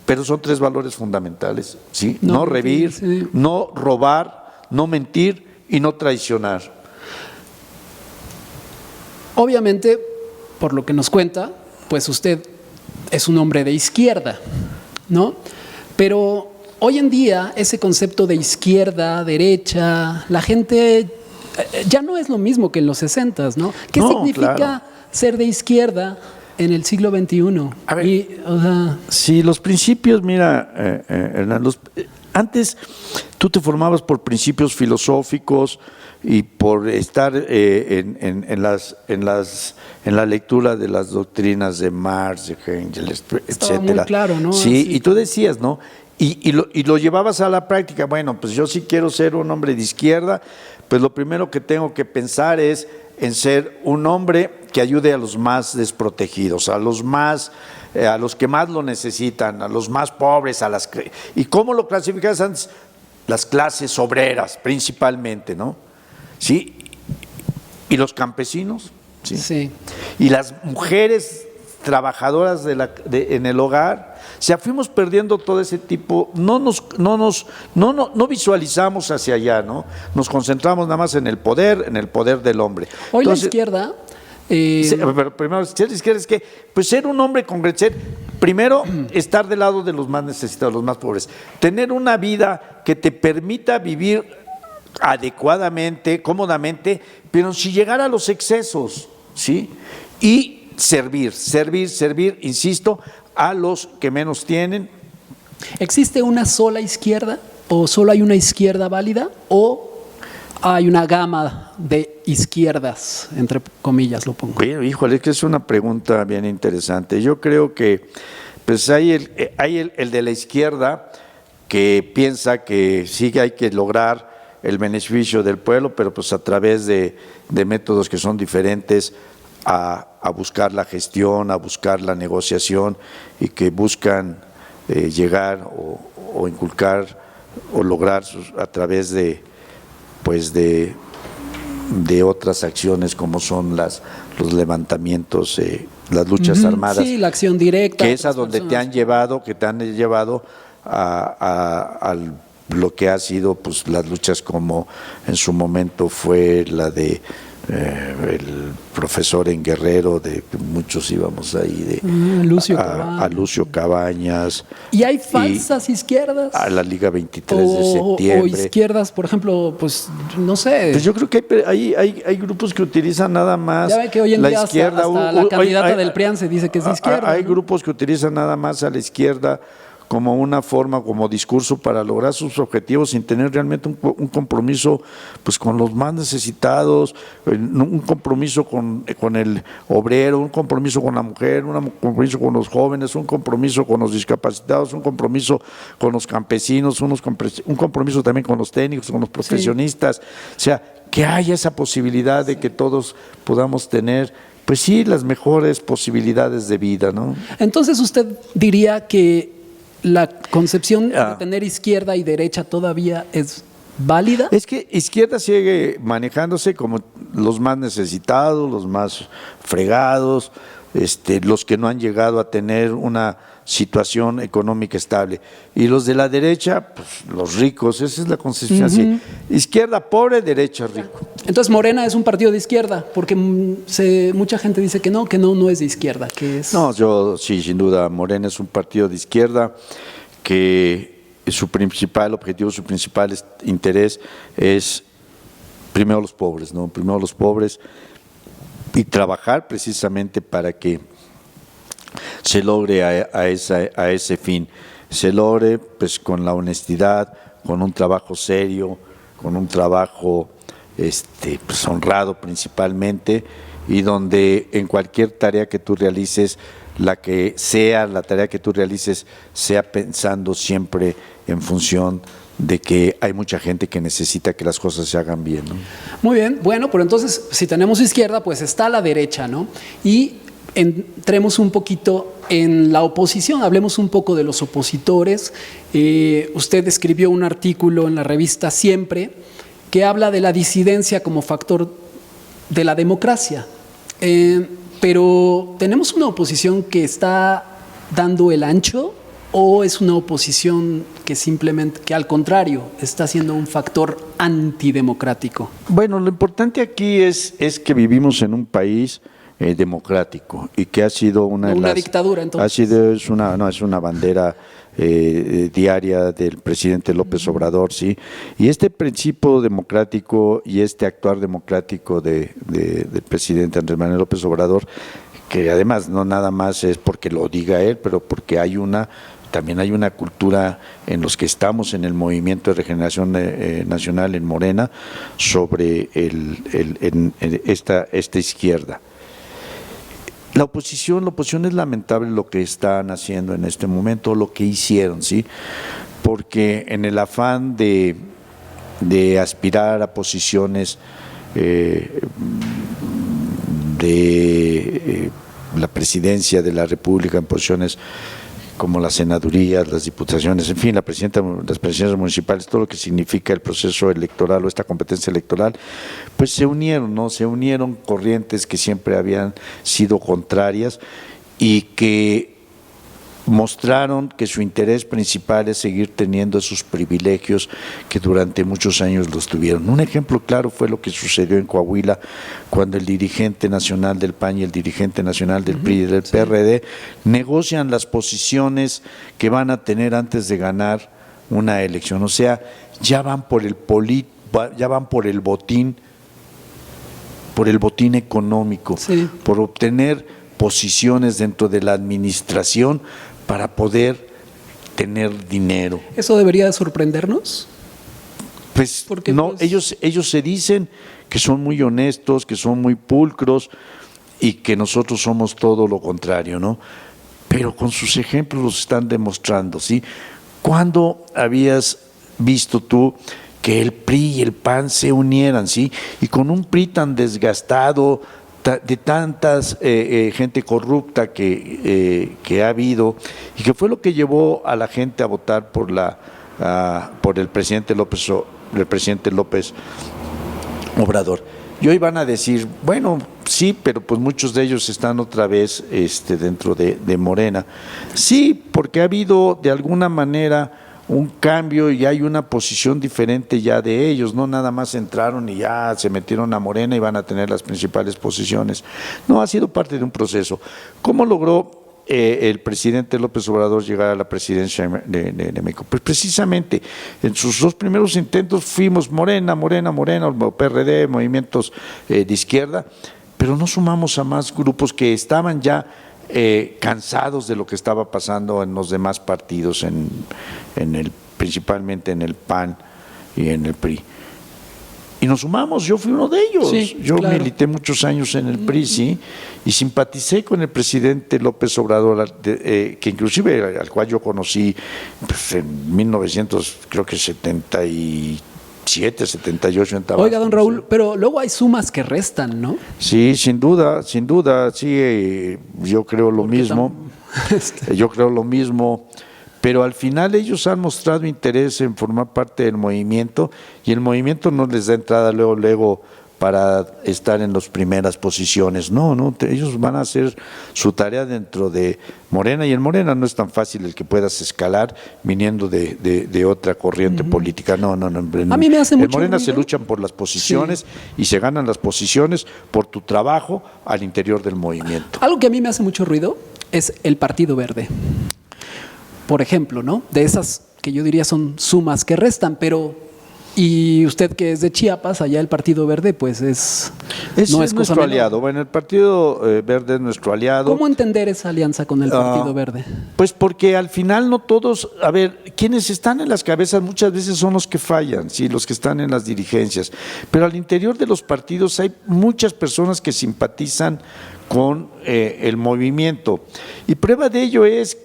pero son 3 valores fundamentales, ¿sí? No reír, sí. No robar, no mentir y no traicionar. Obviamente, por lo que nos cuenta, pues usted es un hombre de izquierda, ¿no? Pero hoy en día ese concepto de izquierda, derecha, la gente ya no es lo mismo que en los 60s, ¿no? ¿Qué significa ser de izquierda en el siglo XXI? A ver, sí, los principios, mira, Hernán, antes tú te formabas por principios filosóficos y por estar en la lectura de las doctrinas de Marx, de Hegel, etcétera. Muy claro, ¿no? Sí, y tú decías, ¿no? Y lo llevabas a la práctica. Bueno, pues yo sí quiero ser un hombre de izquierda, pues lo primero que tengo que pensar es en ser un hombre que ayude a los más desprotegidos, a los que más lo necesitan, a los más pobres, ¿y cómo lo clasificabas antes? Las clases obreras, principalmente, ¿no? Sí, y los campesinos, ¿sí? Sí. Y las mujeres trabajadoras en el hogar. O sea, fuimos perdiendo todo ese tipo, no visualizamos hacia allá, ¿no? Nos concentramos nada más en el poder del hombre. Hoy entonces, la izquierda... Pero primero, ser de izquierda es que, pues ser un hombre primero, estar del lado de los más necesitados, los más pobres, tener una vida que te permita vivir adecuadamente, cómodamente, pero sin llegar a los excesos, ¿sí? Y servir, insisto, a los que menos tienen. ¿Existe una sola izquierda o solo hay una izquierda válida o hay una gama de izquierdas, entre comillas lo pongo? Bueno, híjole, es que es una pregunta bien interesante. Yo creo que pues hay el de la izquierda que piensa que sí que hay que lograr el beneficio del pueblo, pero pues a través de métodos que son diferentes a buscar la gestión, a buscar la negociación y que buscan llegar o inculcar o lograr a través de otras acciones como son los levantamientos, las luchas armadas. Sí, la acción directa. Que es a donde te han llevado a lo que ha sido pues las luchas como en su momento fue la de el profesor en Guerrero, de muchos íbamos ahí a Lucio Cabañas. ¿Y hay falsas izquierdas? A la Liga 23 de septiembre. O izquierdas, por ejemplo, pues no sé. Pues yo creo que hay grupos que utilizan nada más ya ve que hoy en la día izquierda. hasta la candidata del PRIAN se dice que es de izquierda. Hay grupos que utilizan nada más a la izquierda como una forma, como discurso para lograr sus objetivos sin tener realmente un compromiso pues con los más necesitados, un compromiso con el obrero, un compromiso con la mujer, un compromiso con los jóvenes, un compromiso con los discapacitados, un compromiso con los campesinos, un compromiso también con los técnicos, con los profesionistas. Sí. O sea, que haya esa posibilidad de que todos podamos tener pues sí, las mejores posibilidades de vida, ¿no? Entonces usted diría que la concepción de tener izquierda y derecha todavía es válida. Es que izquierda sigue manejándose como los más necesitados, los más fregados, los que no han llegado a tener una situación económica estable. Y los de la derecha, pues los ricos, esa es la concepción así. Izquierda pobre, derecha rico. Entonces Morena es un partido de izquierda, porque mucha gente dice que no es de izquierda, que es... No, yo sí, sin duda, Morena es un partido de izquierda que su principal objetivo, su principal interés es primero los pobres, ¿no? Primero los pobres y trabajar precisamente para que se logre a ese fin, se logre pues con la honestidad, con un trabajo serio, con un trabajo pues honrado principalmente, y donde en cualquier tarea que tú realices, la tarea que tú realices sea pensando siempre en función de que hay mucha gente que necesita que las cosas se hagan bien, ¿no? Muy bien, bueno, pero entonces si tenemos izquierda, pues está la derecha, ¿no? Y entremos un poquito en la oposición, hablemos un poco de los opositores. Usted escribió un artículo en la revista Siempre que habla de la disidencia como factor de la democracia, pero ¿tenemos una oposición que está dando el ancho o es una oposición que simplemente, que al contrario, está siendo un factor antidemocrático? Bueno, lo importante aquí es que vivimos en un país democrático y que ha sido una dictadura, entonces. es una bandera diaria del presidente López Obrador, sí. Y este principio democrático y este actuar democrático del presidente Andrés Manuel López Obrador, que además no nada más es porque lo diga él, pero porque también hay una cultura en los que estamos en el movimiento de regeneración nacional en Morena sobre esta izquierda. La oposición es lamentable lo que están haciendo en este momento, lo que hicieron, ¿sí? Porque en el afán de aspirar a posiciones de la presidencia de la República, en posiciones como las senadurías, las diputaciones, en fin, las presidencias municipales, todo lo que significa el proceso electoral o esta competencia electoral, pues se unieron corrientes que siempre habían sido contrarias y que mostraron que su interés principal es seguir teniendo esos privilegios que durante muchos años los tuvieron. Un ejemplo claro fue lo que sucedió en Coahuila cuando el dirigente nacional del PAN y el dirigente nacional del PRI y del PRD negocian las posiciones que van a tener antes de ganar una elección. O sea, ya van por el botín económico, por obtener posiciones dentro de la administración para poder tener dinero. ¿Eso debería sorprendernos? Pues porque, no, pues, ellos se dicen que son muy honestos, que son muy pulcros y que nosotros somos todo lo contrario, ¿no? Pero con sus ejemplos los están demostrando, ¿sí? ¿Cuándo habías visto tú que el PRI y el PAN se unieran, ¿sí? Y con un PRI tan desgastado, de tantas gente corrupta que ha habido, y que fue lo que llevó a la gente a votar por el presidente López Obrador. Y hoy van a decir, bueno, sí, pero pues muchos de ellos están otra vez dentro de Morena. Sí, porque ha habido de alguna manera un cambio y hay una posición diferente ya de ellos, no nada más entraron y ya se metieron a Morena y van a tener las principales posiciones. No, ha sido parte de un proceso. ¿Cómo logró el presidente López Obrador llegar a la presidencia de México? Pues precisamente en sus dos primeros intentos fuimos Morena, PRD, movimientos de izquierda, pero no sumamos a más grupos que estaban ya cansados de lo que estaba pasando en los demás partidos, principalmente en el PAN y en el PRI. Y nos sumamos, yo fui uno de ellos. Sí, yo claro. milité muchos años en el PRI, sí, y simpaticé con el presidente López Obrador, que inclusive al cual yo conocí pues, en 1977, 78 en Tabasco. Oiga, don Raúl, pero luego hay sumas que restan, ¿no? Sí, sin duda, sí, yo creo lo mismo. Yo creo lo mismo. Pero al final ellos han mostrado interés en formar parte del movimiento y el movimiento no les da entrada luego para estar en las primeras posiciones. No, ellos van a hacer su tarea dentro de Morena y en Morena no es tan fácil el que puedas escalar viniendo de otra corriente política. No. A mí me hace mucho en Morena ruido. se luchan por las posiciones y se ganan las posiciones por tu trabajo al interior del movimiento. Algo que a mí me hace mucho ruido es el Partido Verde. Por ejemplo, ¿no? De esas que yo diría son sumas que restan, pero y usted que es de Chiapas, allá el Partido Verde, pues no es nuestro aliado. Bueno, el Partido Verde es nuestro aliado. ¿Cómo entender esa alianza con el Partido Verde? Pues porque al final no todos, a ver, quienes están en las cabezas muchas veces son los que fallan, sí, los que están en las dirigencias, pero al interior de los partidos hay muchas personas que simpatizan con el movimiento y prueba de ello es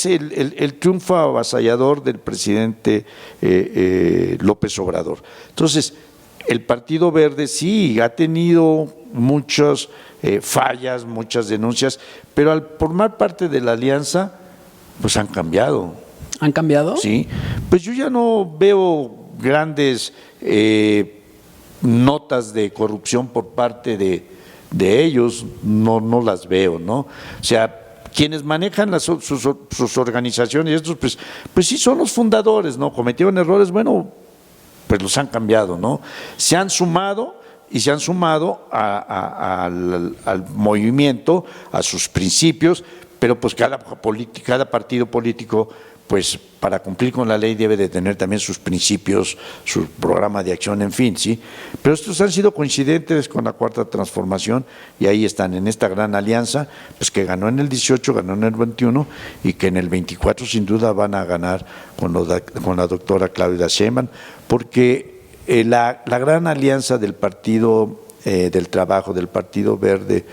el triunfo avasallador del presidente López Obrador. Entonces, el Partido Verde sí ha tenido muchas fallas, muchas denuncias, pero al formar parte de la alianza, pues han cambiado. ¿Han cambiado? Sí, pues yo ya no veo grandes notas de corrupción por parte de ellos, no las veo, ¿no? O sea, quienes manejan sus organizaciones, estos pues sí son los fundadores, ¿no? Cometieron errores, bueno, pues los han cambiado, ¿no? Se han sumado al movimiento, a sus principios, pero pues cada partido político, pues para cumplir con la ley debe de tener también sus principios, su programa de acción, en fin, ¿sí? Pero estos han sido coincidentes con la Cuarta Transformación y ahí están en esta gran alianza, pues que ganó en el 18, ganó en el 21 y que en el 24 sin duda van a ganar con la doctora Claudia Sheinbaum, porque la gran alianza del Partido del Trabajo, del Partido Verde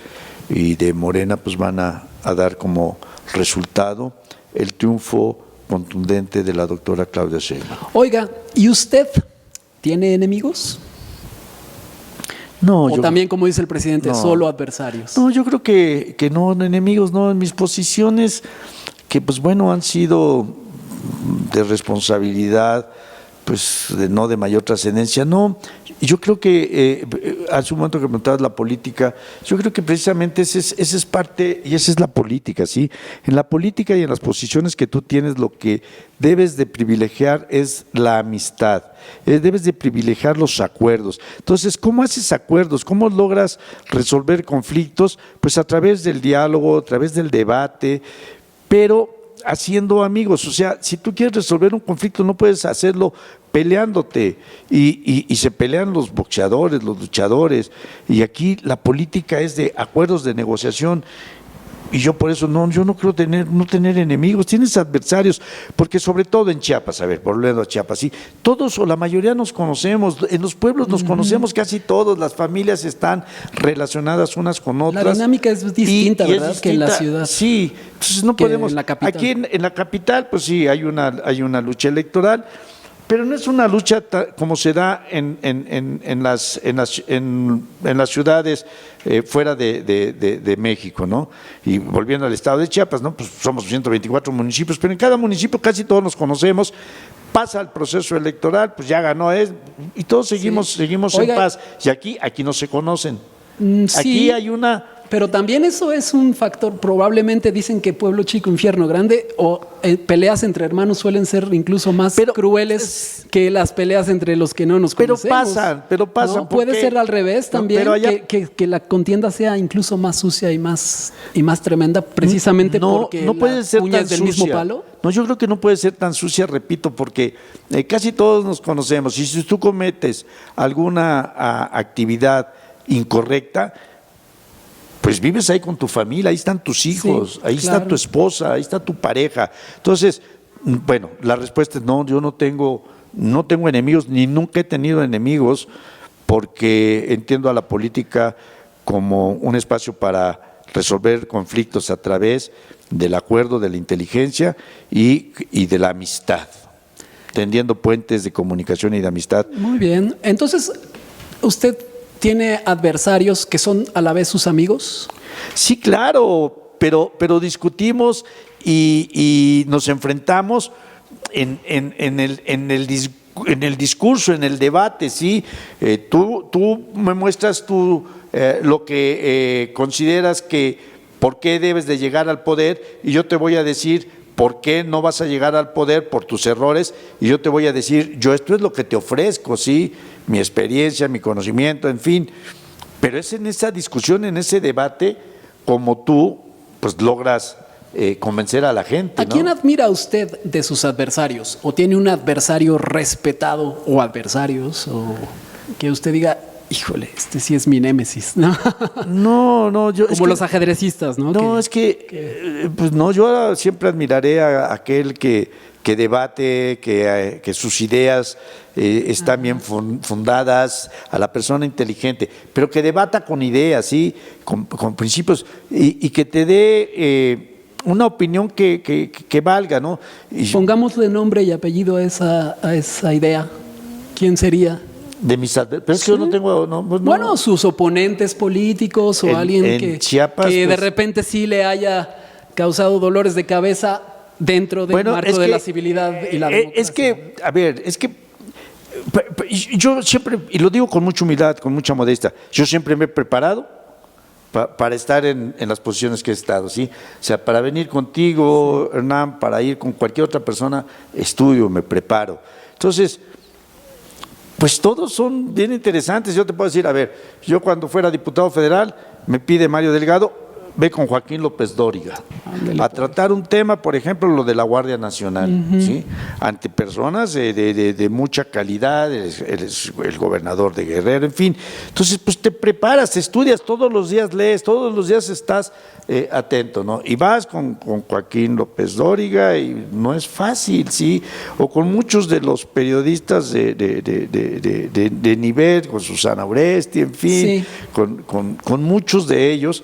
y de Morena, pues van a dar como resultado el triunfo contundente de la doctora Claudia Sheinbaum. Oiga, ¿y usted tiene enemigos? No, o también, como dice el presidente, no, solo adversarios. No, yo creo que no, enemigos, no, en mis posiciones que pues bueno han sido de responsabilidad, pues no de mayor trascendencia, no, Y yo creo que, hace un momento que preguntabas la política, yo creo que precisamente esa es parte, y esa es la política, ¿sí? En la política y en las posiciones que tú tienes, lo que debes de privilegiar es la amistad, debes de privilegiar los acuerdos. Entonces, ¿cómo haces acuerdos? ¿Cómo logras resolver conflictos? Pues a través del diálogo, a través del debate, pero haciendo amigos. O sea, si tú quieres resolver un conflicto, no puedes hacerlo peleándote, y se pelean los boxeadores, los luchadores, y aquí la política es de acuerdos, de negociación. Y yo por eso yo no creo no tener enemigos, tienes adversarios, porque sobre todo en Chiapas, a ver, volviendo a Chiapas, sí, todos o la mayoría nos conocemos, en los pueblos nos conocemos casi todos, las familias están relacionadas unas con otras. La dinámica es distinta, ¿verdad? Es distinta, que en la ciudad. Sí, entonces no podemos. En la capital. Aquí en la capital, pues sí, hay una lucha electoral, pero no es una lucha como se da en las ciudades fuera de México, ¿no? Y volviendo al estado de Chiapas, ¿no? Pues somos 124 municipios, pero en cada municipio casi todos nos conocemos. Pasa el proceso electoral, pues ya ganó y todos seguimos en paz. Y aquí no se conocen. Sí, aquí hay una. Pero también eso es un factor. Probablemente dicen que pueblo chico, infierno grande, o peleas entre hermanos suelen ser incluso más crueles que las peleas entre los que no nos conocemos. Pero pasan. ¿No? Puede ser al revés también, que la contienda sea incluso más sucia y más tremenda, precisamente porque no puede ser uña tan es del sucia. mismo palo. No, yo creo que no puede ser tan sucia, repito, porque casi todos nos conocemos. Y si tú cometes alguna actividad incorrecta, pues vives ahí con tu familia, ahí están tus hijos, ahí está tu esposa, ahí está tu pareja. Entonces, bueno, la respuesta es no, yo no tengo enemigos, ni nunca he tenido enemigos, porque entiendo a la política como un espacio para resolver conflictos a través del acuerdo, de la inteligencia y de la amistad, tendiendo puentes de comunicación y de amistad. Muy bien, entonces, ¿usted tiene adversarios que son a la vez sus amigos? Sí, claro, pero discutimos y nos enfrentamos en el discurso, en el debate, ¿sí? Tú me muestras lo que consideras que por qué debes de llegar al poder, y yo te voy a decir por qué no vas a llegar al poder por tus errores, y yo te voy a decir, esto es lo que te ofrezco, ¿sí? Mi experiencia, mi conocimiento, en fin. Pero es en esa discusión, en ese debate, como tú pues logras convencer a la gente, ¿A quién admira usted de sus adversarios? ¿O tiene un adversario respetado o adversarios? ¿O que usted diga, híjole, este sí es mi némesis, ¿no? No, yo... Como los ajedrecistas, ¿no? No, pues no, yo siempre admiraré a aquel que debate, que sus ideas están bien fundadas, a la persona inteligente, pero que debata con ideas, ¿sí? Con principios, y que te dé una opinión que valga, ¿no? Pongámosle nombre y apellido a esa idea. ¿Quién sería? De mis adversarios, pero es que yo no tengo... Bueno, sus oponentes políticos o alguien que Chiapas, que de repente sí le haya causado dolores de cabeza dentro del marco de la civilidad y la democracia. Es que, a ver, yo siempre, y lo digo con mucha humildad, con mucha modestia, yo siempre me he preparado para estar en las posiciones que he estado, ¿sí? O sea, para venir contigo, Hernán, para ir con cualquier otra persona, estudio, me preparo. Entonces, pues todos son bien interesantes. Yo te puedo decir, a ver, yo cuando fuera diputado federal, me pide Mario Delgado, ve con Joaquín López Dóriga a tratar un tema, por ejemplo, lo de la Guardia Nacional, ¿sí? Ante personas de mucha calidad, eres el gobernador de Guerrero, en fin. Entonces, pues te preparas, te estudias, todos los días lees, todos los días estás atento, ¿no? Y vas con Joaquín López Dóriga y no es fácil, ¿sí? O con muchos de los periodistas de nivel, con Susana Oresti, en fin, sí. con muchos de ellos.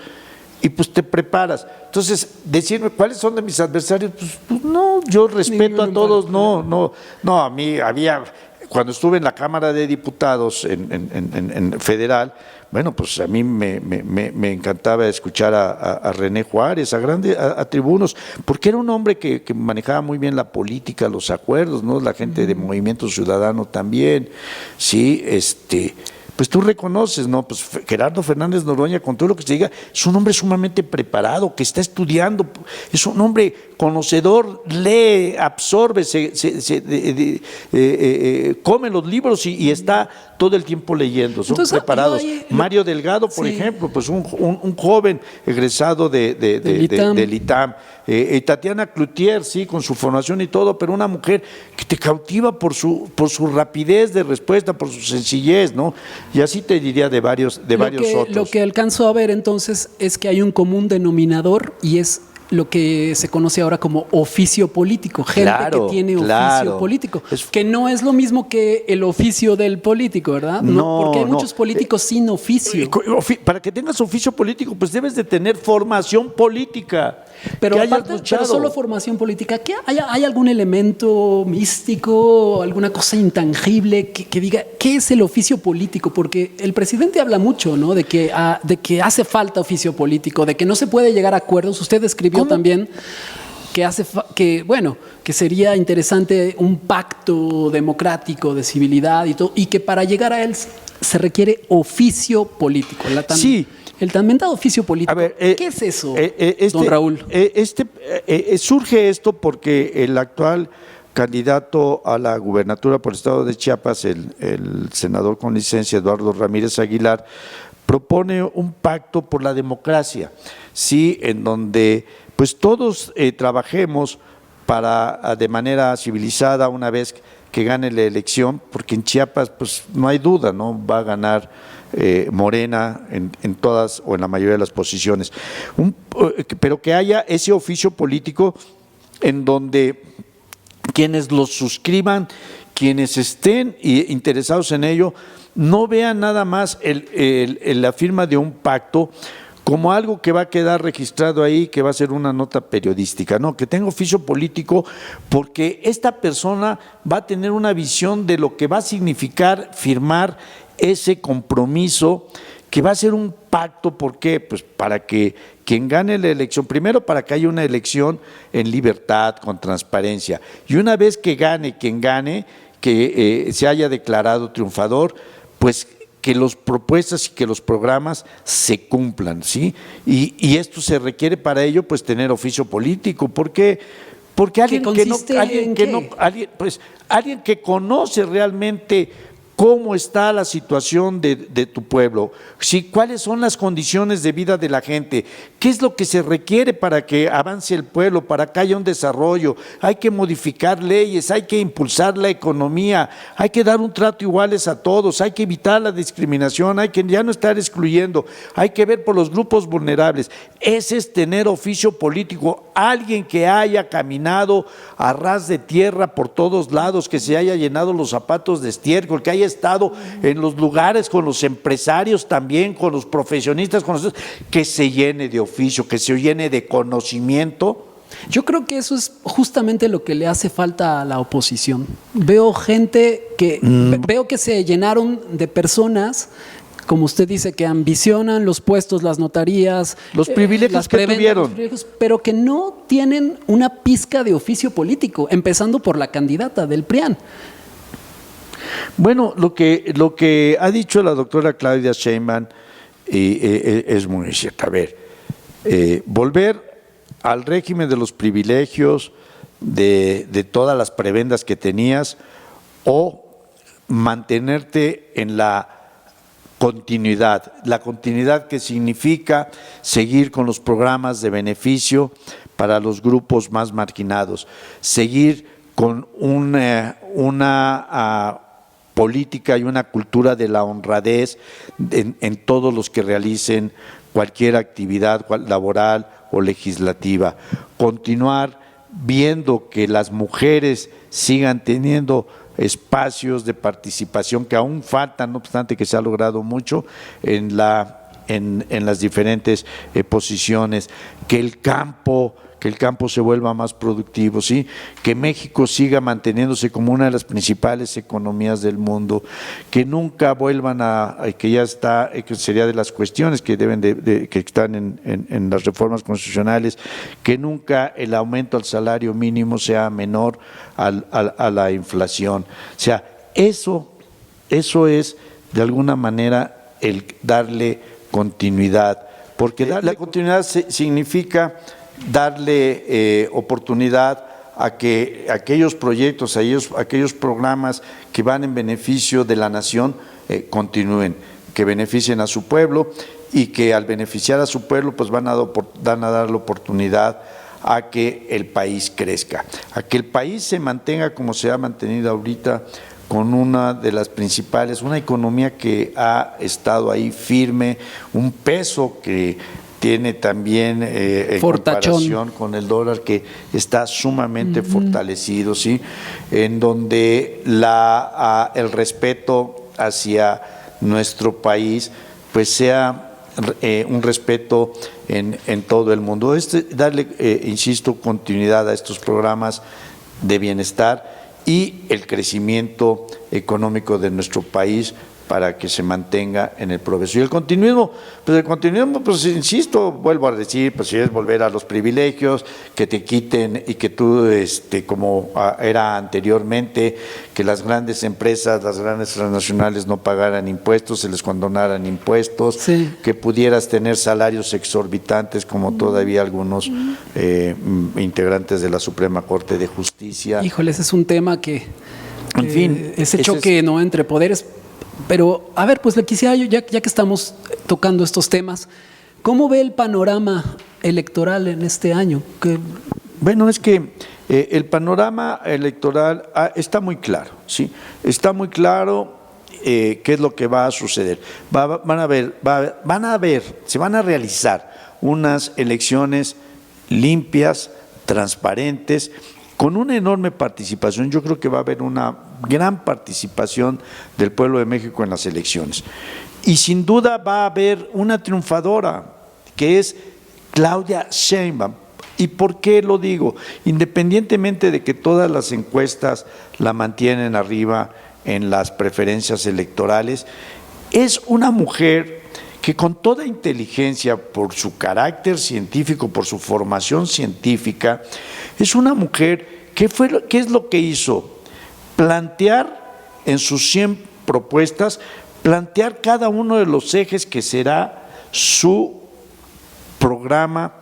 Y pues te preparas. Entonces, decirme cuáles son de mis adversarios, pues no, yo respeto a todos, no, a mí había, cuando estuve en la Cámara de Diputados en federal, bueno, pues a mí me encantaba escuchar a René Juárez, a tribunos, porque era un hombre que manejaba muy bien la política, los acuerdos, ¿no? La gente de Movimiento Ciudadano también, sí, pues tú reconoces, ¿no? Pues Gerardo Fernández Noroña, con todo lo que se diga, es un hombre sumamente preparado, que está estudiando, es un hombre conocedor, lee, absorbe, come los libros y está todo el tiempo leyendo, son Entonces, preparados. Mario Delgado, por ejemplo, pues un joven egresado del ITAM. Tatiana Cloutier, sí, con su formación y todo, pero una mujer que te cautiva por su rapidez de respuesta, por su sencillez, ¿no? Y así te diría de varios otros. Lo que alcanzo a ver entonces es que hay un común denominador y es lo que se conoce ahora como oficio político, gente que tiene oficio político, que no es lo mismo que el oficio del político, ¿verdad? No, porque hay muchos políticos sin oficio. Para que tengas oficio político, pues debes de tener formación política. Pero aparte, pero solo formación política, ¿hay algún elemento místico, alguna cosa intangible que diga qué es el oficio político? Porque el presidente habla mucho, ¿no? De que hace falta oficio político, de que no se puede llegar a acuerdos. Usted escribió también que sería interesante un pacto democrático de civilidad y todo, y que para llegar a él se requiere oficio político. Sí. El tan mentado oficio político. A ver, ¿qué es eso, don Raúl? Surge esto porque el actual candidato a la gubernatura por el estado de Chiapas, el senador con licencia Eduardo Ramírez Aguilar, propone un pacto por la democracia, sí, en donde pues todos trabajemos para de manera civilizada una vez que gane la elección, porque en Chiapas pues no hay duda, ¿no? Va a ganar Morena en todas o en la mayoría de las posiciones, pero que haya ese oficio político en donde quienes lo suscriban, quienes estén interesados en ello, no vean nada más la firma de un pacto como algo que va a quedar registrado ahí, que va a ser una nota periodística, no, que tenga oficio político, porque esta persona va a tener una visión de lo que va a significar firmar ese compromiso, que va a ser un pacto. ¿Por qué? Pues para que quien gane la elección, primero para que haya una elección en libertad, con transparencia, y una vez que gane quien gane, que se haya declarado triunfador, pues que las propuestas y que los programas se cumplan, ¿sí? Y esto se requiere para ello, pues tener oficio político. ¿Por qué? Porque alguien que conoce realmente cómo está la situación de tu pueblo, ¿sí? ¿Cuáles son las condiciones de vida de la gente? ¿Qué es lo que se requiere para que avance el pueblo, para que haya un desarrollo? Hay que modificar leyes, hay que impulsar la economía, hay que dar un trato iguales a todos, hay que evitar la discriminación, hay que ya no estar excluyendo, hay que ver por los grupos vulnerables. Ese es tener oficio político, alguien que haya caminado a ras de tierra por todos lados, que se haya llenado los zapatos de estiércol, que haya estado en los lugares con los empresarios también, con los profesionistas, que se llene de oficio, que se llene de conocimiento. Yo creo que eso es justamente lo que le hace falta a la oposición. Veo que se llenaron de personas, como usted dice, que ambicionan los puestos, las notarías, los privilegios que tuvieron, pero que no tienen una pizca de oficio político, empezando por la candidata del PRIAN. Bueno, lo que ha dicho la doctora Claudia Sheinbaum es muy cierto. A ver, volver al régimen de los privilegios, de todas las prebendas que tenías, o mantenerte en la continuidad que significa seguir con los programas de beneficio para los grupos más marginados, seguir con una política y una cultura de la honradez en todos los que realicen cualquier actividad laboral o legislativa, continuar viendo que las mujeres sigan teniendo espacios de participación que aún faltan, no obstante que se ha logrado mucho en las diferentes posiciones, que el campo, que el campo se vuelva más productivo, ¿sí? Que México siga manteniéndose como una de las principales economías del mundo, que nunca vuelvan que ya está, que sería de las cuestiones que deben que están en las reformas constitucionales, que nunca el aumento al salario mínimo sea menor a la inflación. O sea, eso es de alguna manera el darle continuidad, porque la continuidad significa darle oportunidad a que aquellos proyectos, aquellos programas que van en beneficio de la nación continúen, que beneficien a su pueblo y que al beneficiar a su pueblo pues van a dar la oportunidad a que el país crezca, a que el país se mantenga como se ha mantenido ahorita, con una de las principales, una economía que ha estado ahí firme, un peso que tiene también en comparación con el dólar que está sumamente fortalecido, ¿sí? En donde el respeto hacia nuestro país pues sea un respeto en todo el mundo. Darle, insisto, continuidad a estos programas de bienestar y el crecimiento económico de nuestro país para que se mantenga en el progreso. Y el continuismo, pues insisto, vuelvo a decir, pues si es volver a los privilegios, que te quiten y que tú, como era anteriormente, que las grandes empresas, las grandes transnacionales no pagaran impuestos, se les condonaran impuestos, sí, que pudieras tener salarios exorbitantes como todavía algunos integrantes de la Suprema Corte de Justicia. Híjole, ese es un tema que, en fin, ese choque ¿no? entre poderes. Pero, a ver, pues le quisiera yo, ya que estamos tocando estos temas, ¿cómo ve el panorama electoral en este año? Bueno, es que el panorama electoral está muy claro, ¿sí? Está muy claro qué es lo que va a suceder. Se van a realizar unas elecciones limpias, transparentes, con una enorme participación. Yo creo que va a haber una gran participación del pueblo de México en las elecciones. Y sin duda va a haber una triunfadora, que es Claudia Sheinbaum. ¿Y por qué lo digo? Independientemente de que todas las encuestas la mantienen arriba en las preferencias electorales, es una mujer que con toda inteligencia, por su carácter científico, por su formación científica, es una mujer que ¿qué es lo que hizo? Plantear en sus 100 propuestas, plantear cada uno de los ejes que será su programa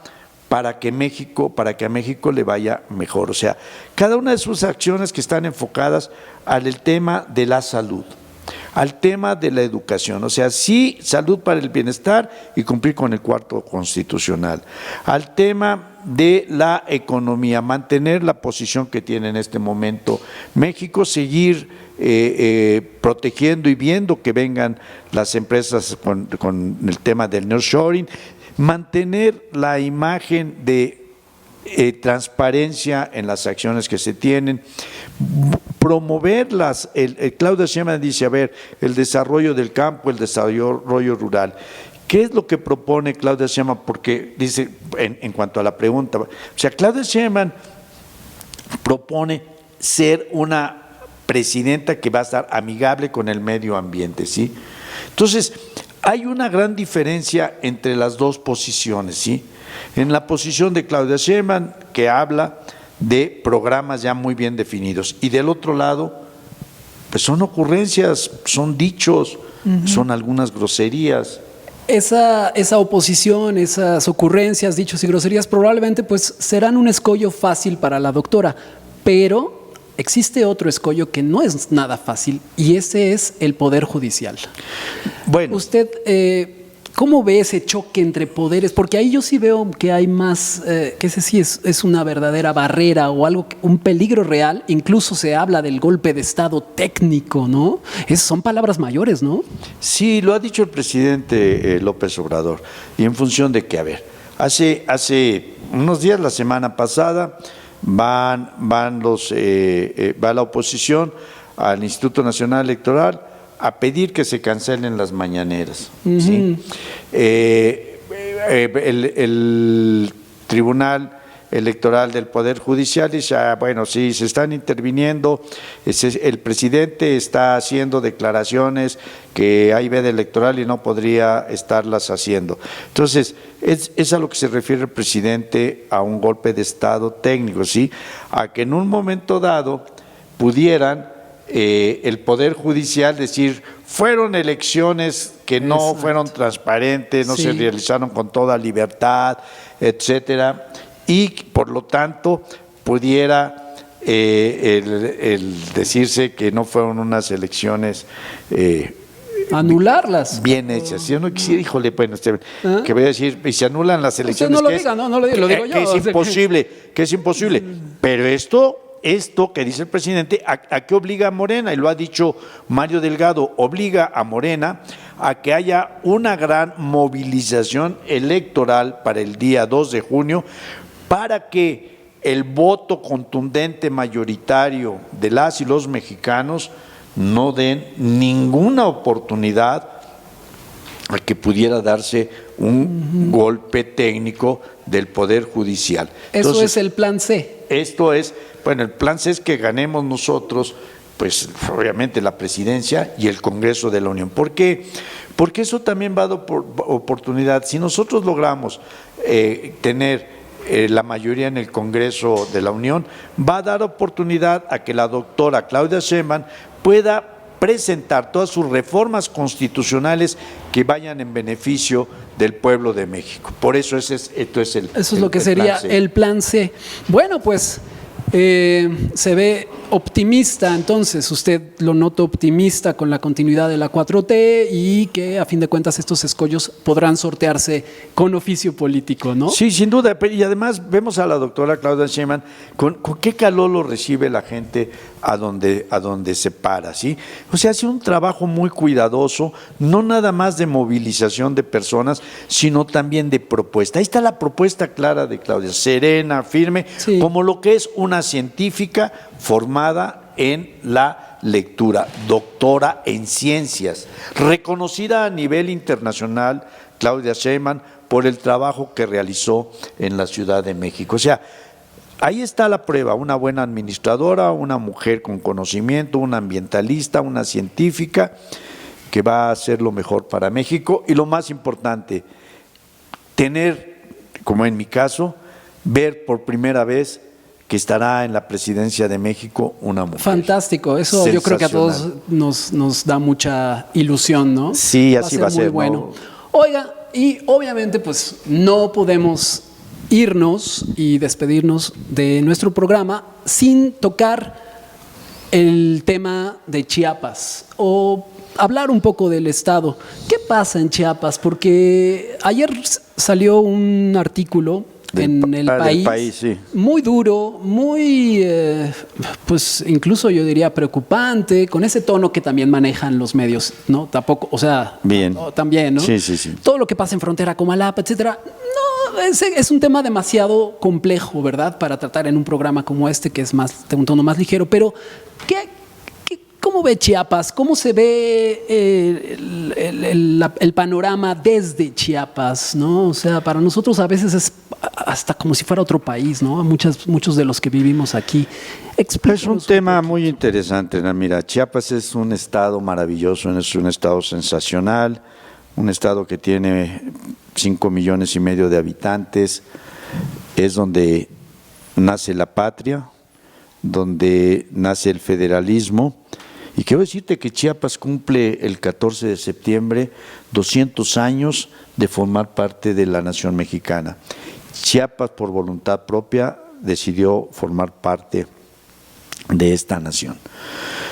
para que a México le vaya mejor. O sea, cada una de sus acciones que están enfocadas al tema de la salud, al tema de la educación, o sea, sí, salud para el bienestar y cumplir con el cuarto constitucional, al tema de la economía, mantener la posición que tiene en este momento México, seguir protegiendo y viendo que vengan las empresas con el tema del nearshoring, mantener la imagen de transparencia en las acciones que se tienen, promoverlas. Claudia Sheinbaum dice, a ver, el desarrollo del campo, el desarrollo rural. ¿Qué es lo que propone Claudia Sheinbaum? Porque dice, en cuanto a la pregunta, o sea, Claudia Sheinbaum propone ser una presidenta que va a estar amigable con el medio ambiente, ¿sí? Entonces, hay una gran diferencia entre las dos posiciones, ¿sí? En la posición de Claudia Sheinbaum, que habla de programas ya muy bien definidos, y del otro lado, pues son ocurrencias, son dichos, son algunas groserías. Esa oposición, esas ocurrencias, dichos y groserías probablemente pues serán un escollo fácil para la doctora, pero existe otro escollo que no es nada fácil y ese es el Poder Judicial. Bueno, usted, ¿cómo ve ese choque entre poderes? Porque ahí yo sí veo que hay más, que ese sí es una verdadera barrera o algo, un peligro real. Incluso se habla del golpe de Estado técnico, ¿no? Son palabras mayores, ¿no? Sí, lo ha dicho el presidente López Obrador. Y en función de que, a ver, hace unos días, la semana pasada, va la oposición al Instituto Nacional Electoral a pedir que se cancelen las mañaneras. ¿Sí? El tribunal Electoral del Poder Judicial, y dice, bueno, sí, se están interviniendo, el presidente está haciendo declaraciones que hay veda electoral y no podría estarlas haciendo. Entonces, es a lo que se refiere el presidente, a un golpe de Estado técnico, ¿sí? A que en un momento dado pudieran el Poder Judicial decir, fueron elecciones que no fueron transparentes, no se realizaron con toda libertad, etcétera, y por lo tanto pudiera el decirse que no fueron unas elecciones anularlas. Bien hechas. Yo no quisiera, híjole, bueno, que voy a decir, y se anulan las elecciones. Usted no lo diga, no lo digo yo. Que es imposible, pero esto que dice el presidente, ¿a qué obliga a Morena? Y lo ha dicho Mario Delgado, obliga a Morena a que haya una gran movilización electoral para el día 2 de junio, para que el voto contundente mayoritario de las y los mexicanos no den ninguna oportunidad a que pudiera darse un golpe técnico del Poder Judicial. Eso es el plan C. Esto es, bueno, el plan C es que ganemos nosotros, pues obviamente la presidencia y el Congreso de la Unión. ¿Por qué? Porque eso también va a dar oportunidad. Si nosotros logramos tener la mayoría en el Congreso de la Unión, va a dar oportunidad a que la doctora Claudia Sheinbaum pueda presentar todas sus reformas constitucionales que vayan en beneficio del pueblo de México. Por eso eso es lo que sería el plan C. Bueno, pues se ve optimista, entonces usted lo nota optimista con la continuidad de la 4T y que a fin de cuentas estos escollos podrán sortearse con oficio político, ¿no? Sí, sin duda, y además vemos a la doctora Claudia Sheinbaum con qué calor lo recibe la gente a donde se para, ¿sí? O sea, hace un trabajo muy cuidadoso, no nada más de movilización de personas, sino también de propuesta. Ahí está la propuesta clara de Claudia, serena, firme, como lo que es una científica formada en la lectura, doctora en ciencias, reconocida a nivel internacional, Claudia Sheinbaum, por el trabajo que realizó en la Ciudad de México. O sea, ahí está la prueba, una buena administradora, una mujer con conocimiento, una ambientalista, una científica, que va a hacer lo mejor para México y lo más importante, tener, como en mi caso, ver por primera vez que estará en la presidencia de México una mujer. Fantástico, eso yo creo que a todos nos da mucha ilusión, ¿no? Sí, así va a ser. Muy bueno. Oiga, y obviamente pues no podemos irnos y despedirnos de nuestro programa sin tocar el tema de Chiapas o hablar un poco del estado. ¿Qué pasa en Chiapas? Porque ayer salió un artículo en el país sí. Muy duro, muy, pues incluso yo diría preocupante, con ese tono que también manejan los medios, ¿no? Tampoco, o sea, bien. También, ¿no? Sí. Todo lo que pasa en frontera Comalapa, etcétera. No, es un tema demasiado complejo, ¿verdad? Para tratar en un programa como este, que es más de un tono más ligero. Pero, ¿cómo ve Chiapas? ¿Cómo se ve el panorama desde Chiapas, ¿no? O sea, para nosotros a veces es hasta como si fuera otro país, ¿no? Muchos de los que vivimos aquí. Es un tema muy interesante, ¿no? Mira, Chiapas es un estado maravilloso, es un estado sensacional, un estado que tiene 5,5 millones de habitantes, es donde nace la patria, donde nace el federalismo. Y quiero decirte que Chiapas cumple el 14 de septiembre 200 años de formar parte de la nación mexicana. Chiapas, por voluntad propia, decidió formar parte de esta nación.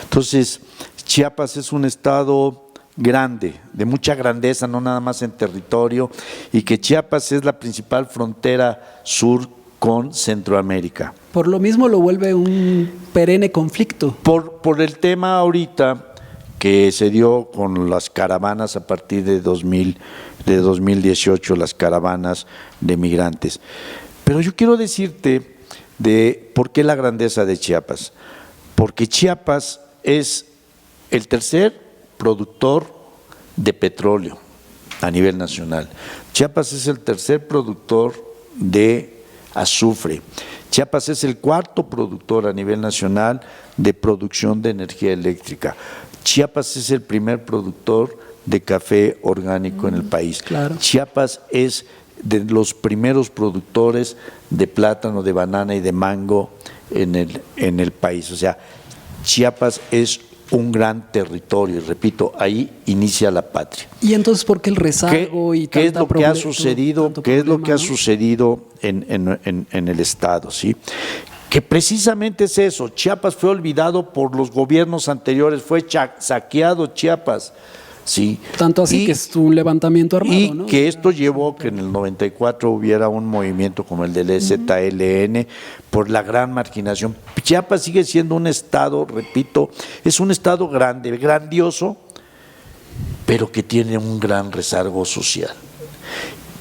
Entonces, Chiapas es un estado grande, de mucha grandeza, no nada más en territorio, y que Chiapas es la principal frontera sur con Centroamérica. Por lo mismo lo vuelve un perenne conflicto. Por el tema ahorita que se dio con las caravanas a partir de 2018, las caravanas de migrantes. Pero yo quiero decirte de por qué la grandeza de Chiapas. Porque Chiapas es el tercer productor de petróleo a nivel nacional. Chiapas es el tercer productor de azufre. Chiapas es el cuarto productor a nivel nacional de producción de energía eléctrica. Chiapas es el primer productor de café orgánico en el país. Claro. Chiapas es de los primeros productores de plátano, de banana y de mango en el país. O sea, Chiapas es un gran territorio, y repito, ahí inicia la patria. ¿Y entonces por qué el rezago y qué es lo que ha sucedido? ¿Qué es lo que ha ¿no? sucedido en el Estado? ¿Sí? Que precisamente es eso. Chiapas fue olvidado por los gobiernos anteriores, fue saqueado Chiapas. Sí. Tanto así que es un levantamiento armado, y ¿no? que esto llevó que en el 94 hubiera un movimiento como el del EZLN por la gran marginación. Chiapas sigue siendo un estado, repito, es un estado grande, grandioso, pero que tiene un gran rezago social.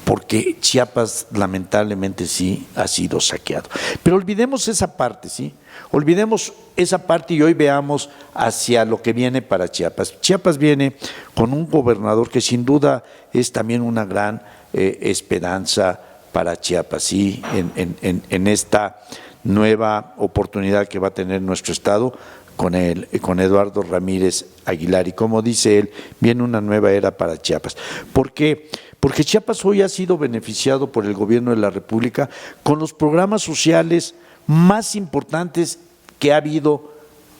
Porque Chiapas lamentablemente sí ha sido saqueado. Pero olvidemos esa parte, ¿sí? Olvidemos esa parte y hoy veamos hacia lo que viene para Chiapas. Chiapas viene con un gobernador que sin duda es también una gran esperanza para Chiapas, ¿sí? En esta nueva oportunidad que va a tener nuestro estado con Eduardo Ramírez Aguilar. Y como dice él, viene una nueva era para Chiapas. ¿Por qué? Porque Chiapas hoy ha sido beneficiado por el gobierno de la República con los programas sociales más importantes que ha habido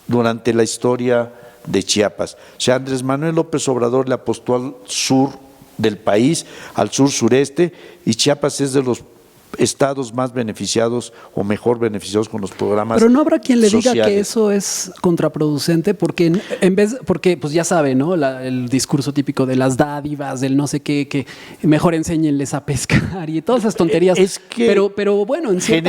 durante la historia de Chiapas. O sea, Andrés Manuel López Obrador le apostó al sur del país, al sur sureste, y Chiapas es de los estados más beneficiados o mejor beneficiados con los programas. Pero no habrá quien le diga sociales. que eso es contraproducente, porque porque pues ya sabe, ¿no? El discurso típico de las dádivas, del no sé qué, que mejor enséñenles a pescar y todas esas tonterías. Es que pero bueno, en cierta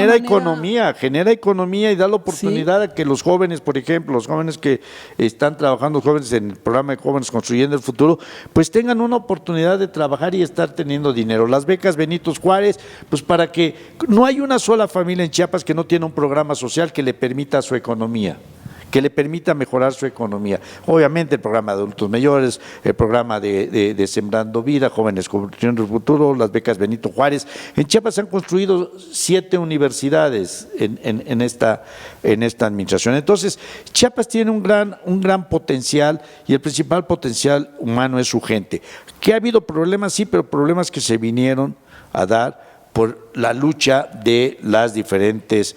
genera economía y da la oportunidad a que los jóvenes, por ejemplo, los jóvenes que están trabajando, los jóvenes en el programa de Jóvenes Construyendo el Futuro, pues tengan una oportunidad de trabajar y estar teniendo dinero. Las becas Benito Juárez, pues para que no hay una sola familia en Chiapas que no tiene un programa social que le permita su economía, que le permita mejorar su economía. Obviamente el programa de adultos mayores, el programa de Sembrando Vida, Jóvenes Construyendo el Futuro, las becas Benito Juárez. En Chiapas se han construido 7 universidades en esta administración. Entonces, Chiapas tiene un gran potencial y el principal potencial humano es su gente. Que ha habido problemas, sí, pero problemas que se vinieron a dar por la lucha de las diferentes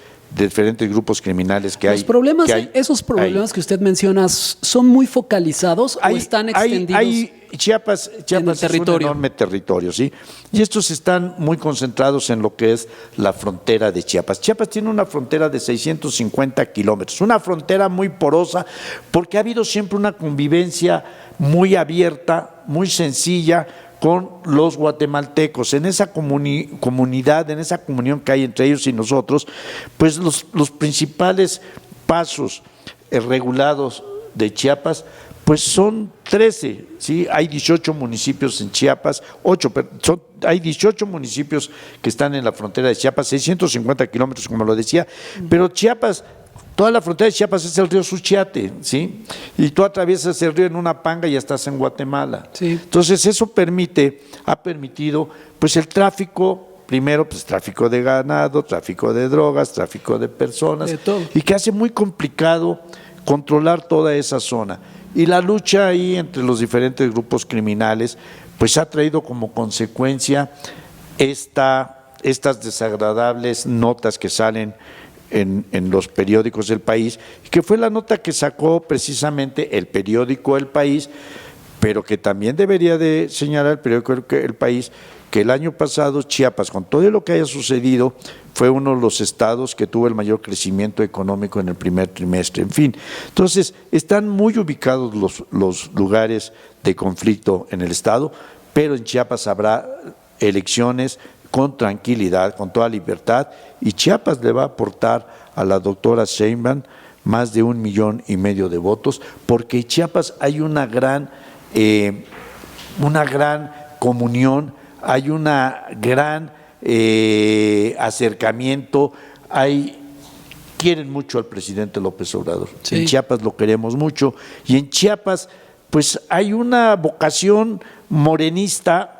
grupos criminales que hay. Los problemas, esos problemas que usted menciona, ¿son muy focalizados o están extendidos? Chiapas es un enorme territorio, ¿sí? Y estos están muy concentrados en lo que es la frontera de Chiapas. Chiapas tiene una frontera de 650 kilómetros, una frontera muy porosa, porque ha habido siempre una convivencia muy abierta, muy sencilla, con los guatemaltecos. En esa comunidad, en esa comunión que hay entre ellos y nosotros, pues los principales pasos regulados de Chiapas, pues son 13, ¿sí? Hay 18 municipios en Chiapas, hay 18 municipios que están en la frontera de Chiapas, 650 kilómetros, como lo decía, pero Chiapas, toda la frontera de Chiapas es el río Suchiate, ¿sí? Y tú atraviesas el río en una panga y ya estás en Guatemala. Sí. Entonces eso ha permitido, pues el tráfico, primero, pues tráfico de ganado, tráfico de drogas, tráfico de personas, de todo. y que hace muy complicado controlar toda esa zona. Y la lucha ahí entre los diferentes grupos criminales, pues ha traído como consecuencia estas desagradables notas que salen en los periódicos del país, que fue la nota que sacó precisamente el periódico El País, pero que también debería de señalar el periódico El País, que el año pasado Chiapas, con todo lo que haya sucedido, fue uno de los estados que tuvo el mayor crecimiento económico en el primer trimestre. En fin, entonces están muy ubicados los lugares de conflicto en el estado, pero en Chiapas habrá elecciones con tranquilidad, con toda libertad, y Chiapas le va a aportar a la doctora Sheinbaum más de 1,5 millones de votos, porque en Chiapas hay una gran comunión, hay una gran acercamiento, quieren mucho al presidente López Obrador. Sí. En Chiapas lo queremos mucho, y en Chiapas pues hay una vocación morenista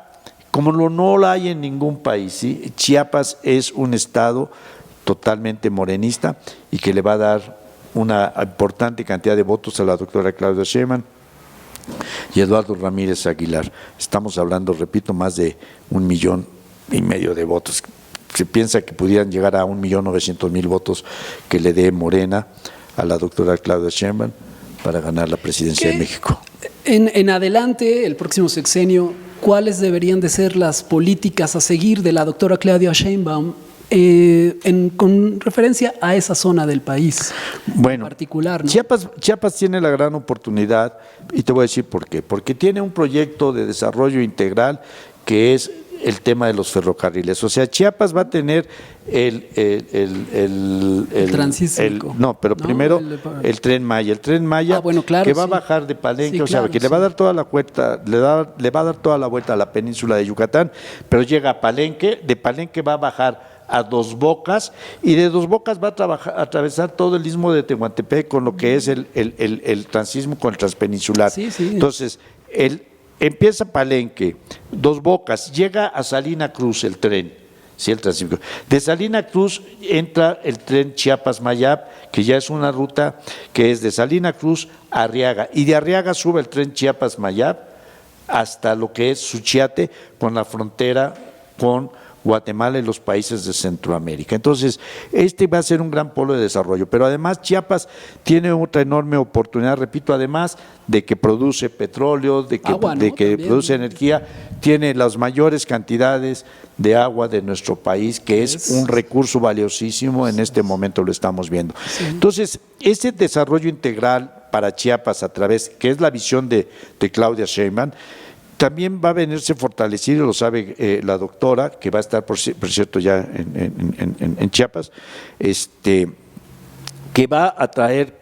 como no lo hay en ningún país, ¿sí? Chiapas es un estado totalmente morenista y que le va a dar una importante cantidad de votos a la doctora Claudia Sheinbaum y Eduardo Ramírez Aguilar. Estamos hablando, repito, más de 1,5 millones de votos. Se piensa que pudieran llegar a 1,900,000 votos que le dé Morena a la doctora Claudia Sheinbaum para ganar la presidencia de México. En adelante, el próximo sexenio, ¿cuáles deberían de ser las políticas a seguir de la doctora Claudia Sheinbaum con referencia a esa zona del país en particular, ¿no? Chiapas tiene la gran oportunidad, y te voy a decir por qué. Porque tiene un proyecto de desarrollo integral que es el tema de los ferrocarriles. O sea, Chiapas va a tener el transísmico. Primero el Tren Maya. El Tren Maya bueno, claro, que va a bajar de Palenque, sí, o sea, claro, que le va a dar toda la vuelta, le va a dar toda la vuelta a la península de Yucatán, pero llega a Palenque, de Palenque va a bajar a Dos Bocas, y de Dos Bocas va a atravesar todo el istmo de Tehuantepec con lo que es el transísmico, el transpeninsular. Sí. Entonces, empieza Palenque, Dos Bocas, llega a Salina Cruz el tren, ¿sí? El transísmico. De Salina Cruz entra el tren Chiapas-Mayap, que ya es una ruta que es de Salina Cruz a Arriaga, y de Arriaga sube el tren Chiapas-Mayap hasta lo que es Suchiate, con la frontera con Guatemala y los países de Centroamérica. Entonces, este va a ser un gran polo de desarrollo, pero además Chiapas tiene otra enorme oportunidad, repito, además de que produce petróleo, de que produce energía, tiene las mayores cantidades de agua de nuestro país, que es un recurso valiosísimo, en este momento lo estamos viendo. Sí. Entonces, ese desarrollo integral para Chiapas a través, que es la visión de Claudia Sheinbaum, también va a venirse fortalecido, lo sabe la doctora, que va a estar, por cierto, ya en Chiapas, que va a traer,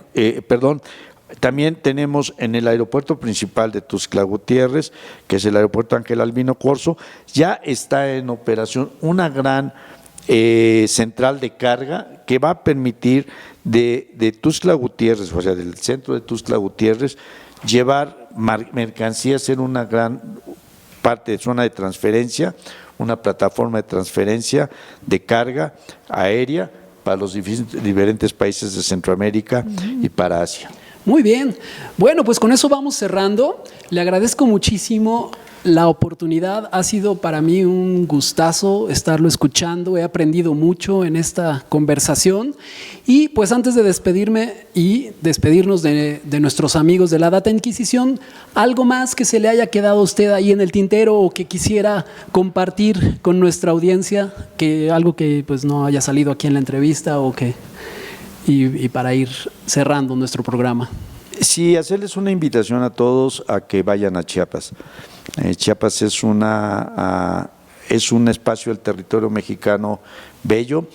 también tenemos en el aeropuerto principal de Tuxtla Gutiérrez, que es el aeropuerto Ángel Albino Corzo, ya está en operación una gran central de carga que va a permitir de Tuxtla Gutiérrez, o sea, del centro de Tuxtla Gutiérrez, llevar mercancías en una gran parte de zona de transferencia, una plataforma de transferencia de carga aérea para los diferentes países de Centroamérica y para Asia. Muy bien. Bueno, pues con eso vamos cerrando. Le agradezco muchísimo la oportunidad. Ha sido para mí un gustazo estarlo escuchando. He aprendido mucho en esta conversación. Y pues antes de despedirme y despedirnos de nuestros amigos de la Data Inquisición, ¿algo más que se le haya quedado a usted ahí en el tintero o que quisiera compartir con nuestra audiencia? Algo que pues no haya salido aquí en la entrevista o que... Y para ir cerrando nuestro programa. Sí, hacerles una invitación a todos a que vayan a Chiapas. Chiapas es un espacio del territorio mexicano bello.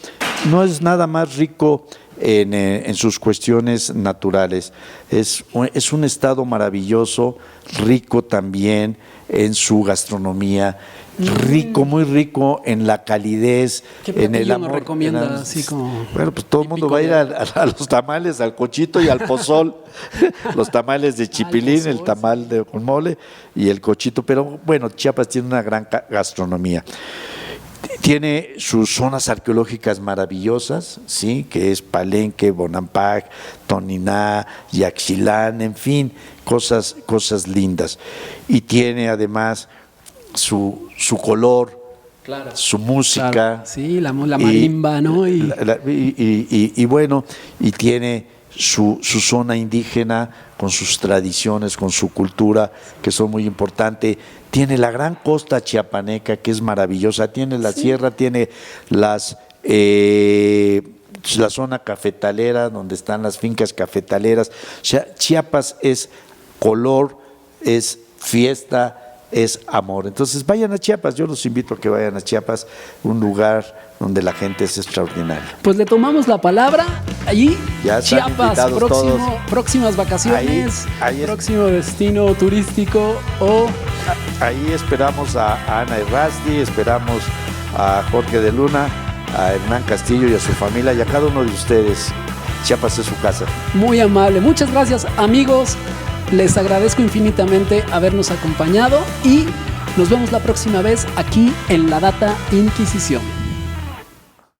No es nada más rico en sus cuestiones naturales. Es un estado maravilloso, rico también en su gastronomía, rico, muy rico en la calidez, en el amor. ¿Qué recomienda así como? Bueno, pues todo el mundo va a ir a los tamales, al cochito y al pozol, los tamales de chipilín, el tamal de con mole y el cochito, pero bueno, Chiapas tiene una gran gastronomía. Tiene sus zonas arqueológicas maravillosas, ¿sí? Que es Palenque, Bonampak, Toniná, Yaxchilán, en fin, cosas lindas. Y tiene además su color, claro, su música. Claro. Sí, la marimba, ¿no? Y bueno, y tiene su zona indígena con sus tradiciones, con su cultura, que son muy importantes. Tiene la gran costa chiapaneca, que es maravillosa. Tiene la sierra, tiene la zona cafetalera, donde están las fincas cafetaleras. O sea, Chiapas es color, es fiesta, es amor. Entonces vayan a Chiapas, yo los invito a que vayan a Chiapas, un lugar donde la gente es extraordinaria. Pues le tomamos la palabra, allí ya Chiapas, próximas vacaciones, ahí próximo destino turístico o... Ahí esperamos a Ana Errasti, esperamos a Jorge de Luna, a Hernán Castillo y a su familia y a cada uno de ustedes. Chiapas es su casa. Muy amable, muchas gracias amigos. Les agradezco infinitamente habernos acompañado y Nos vemos la próxima vez aquí en La Data Inquisición.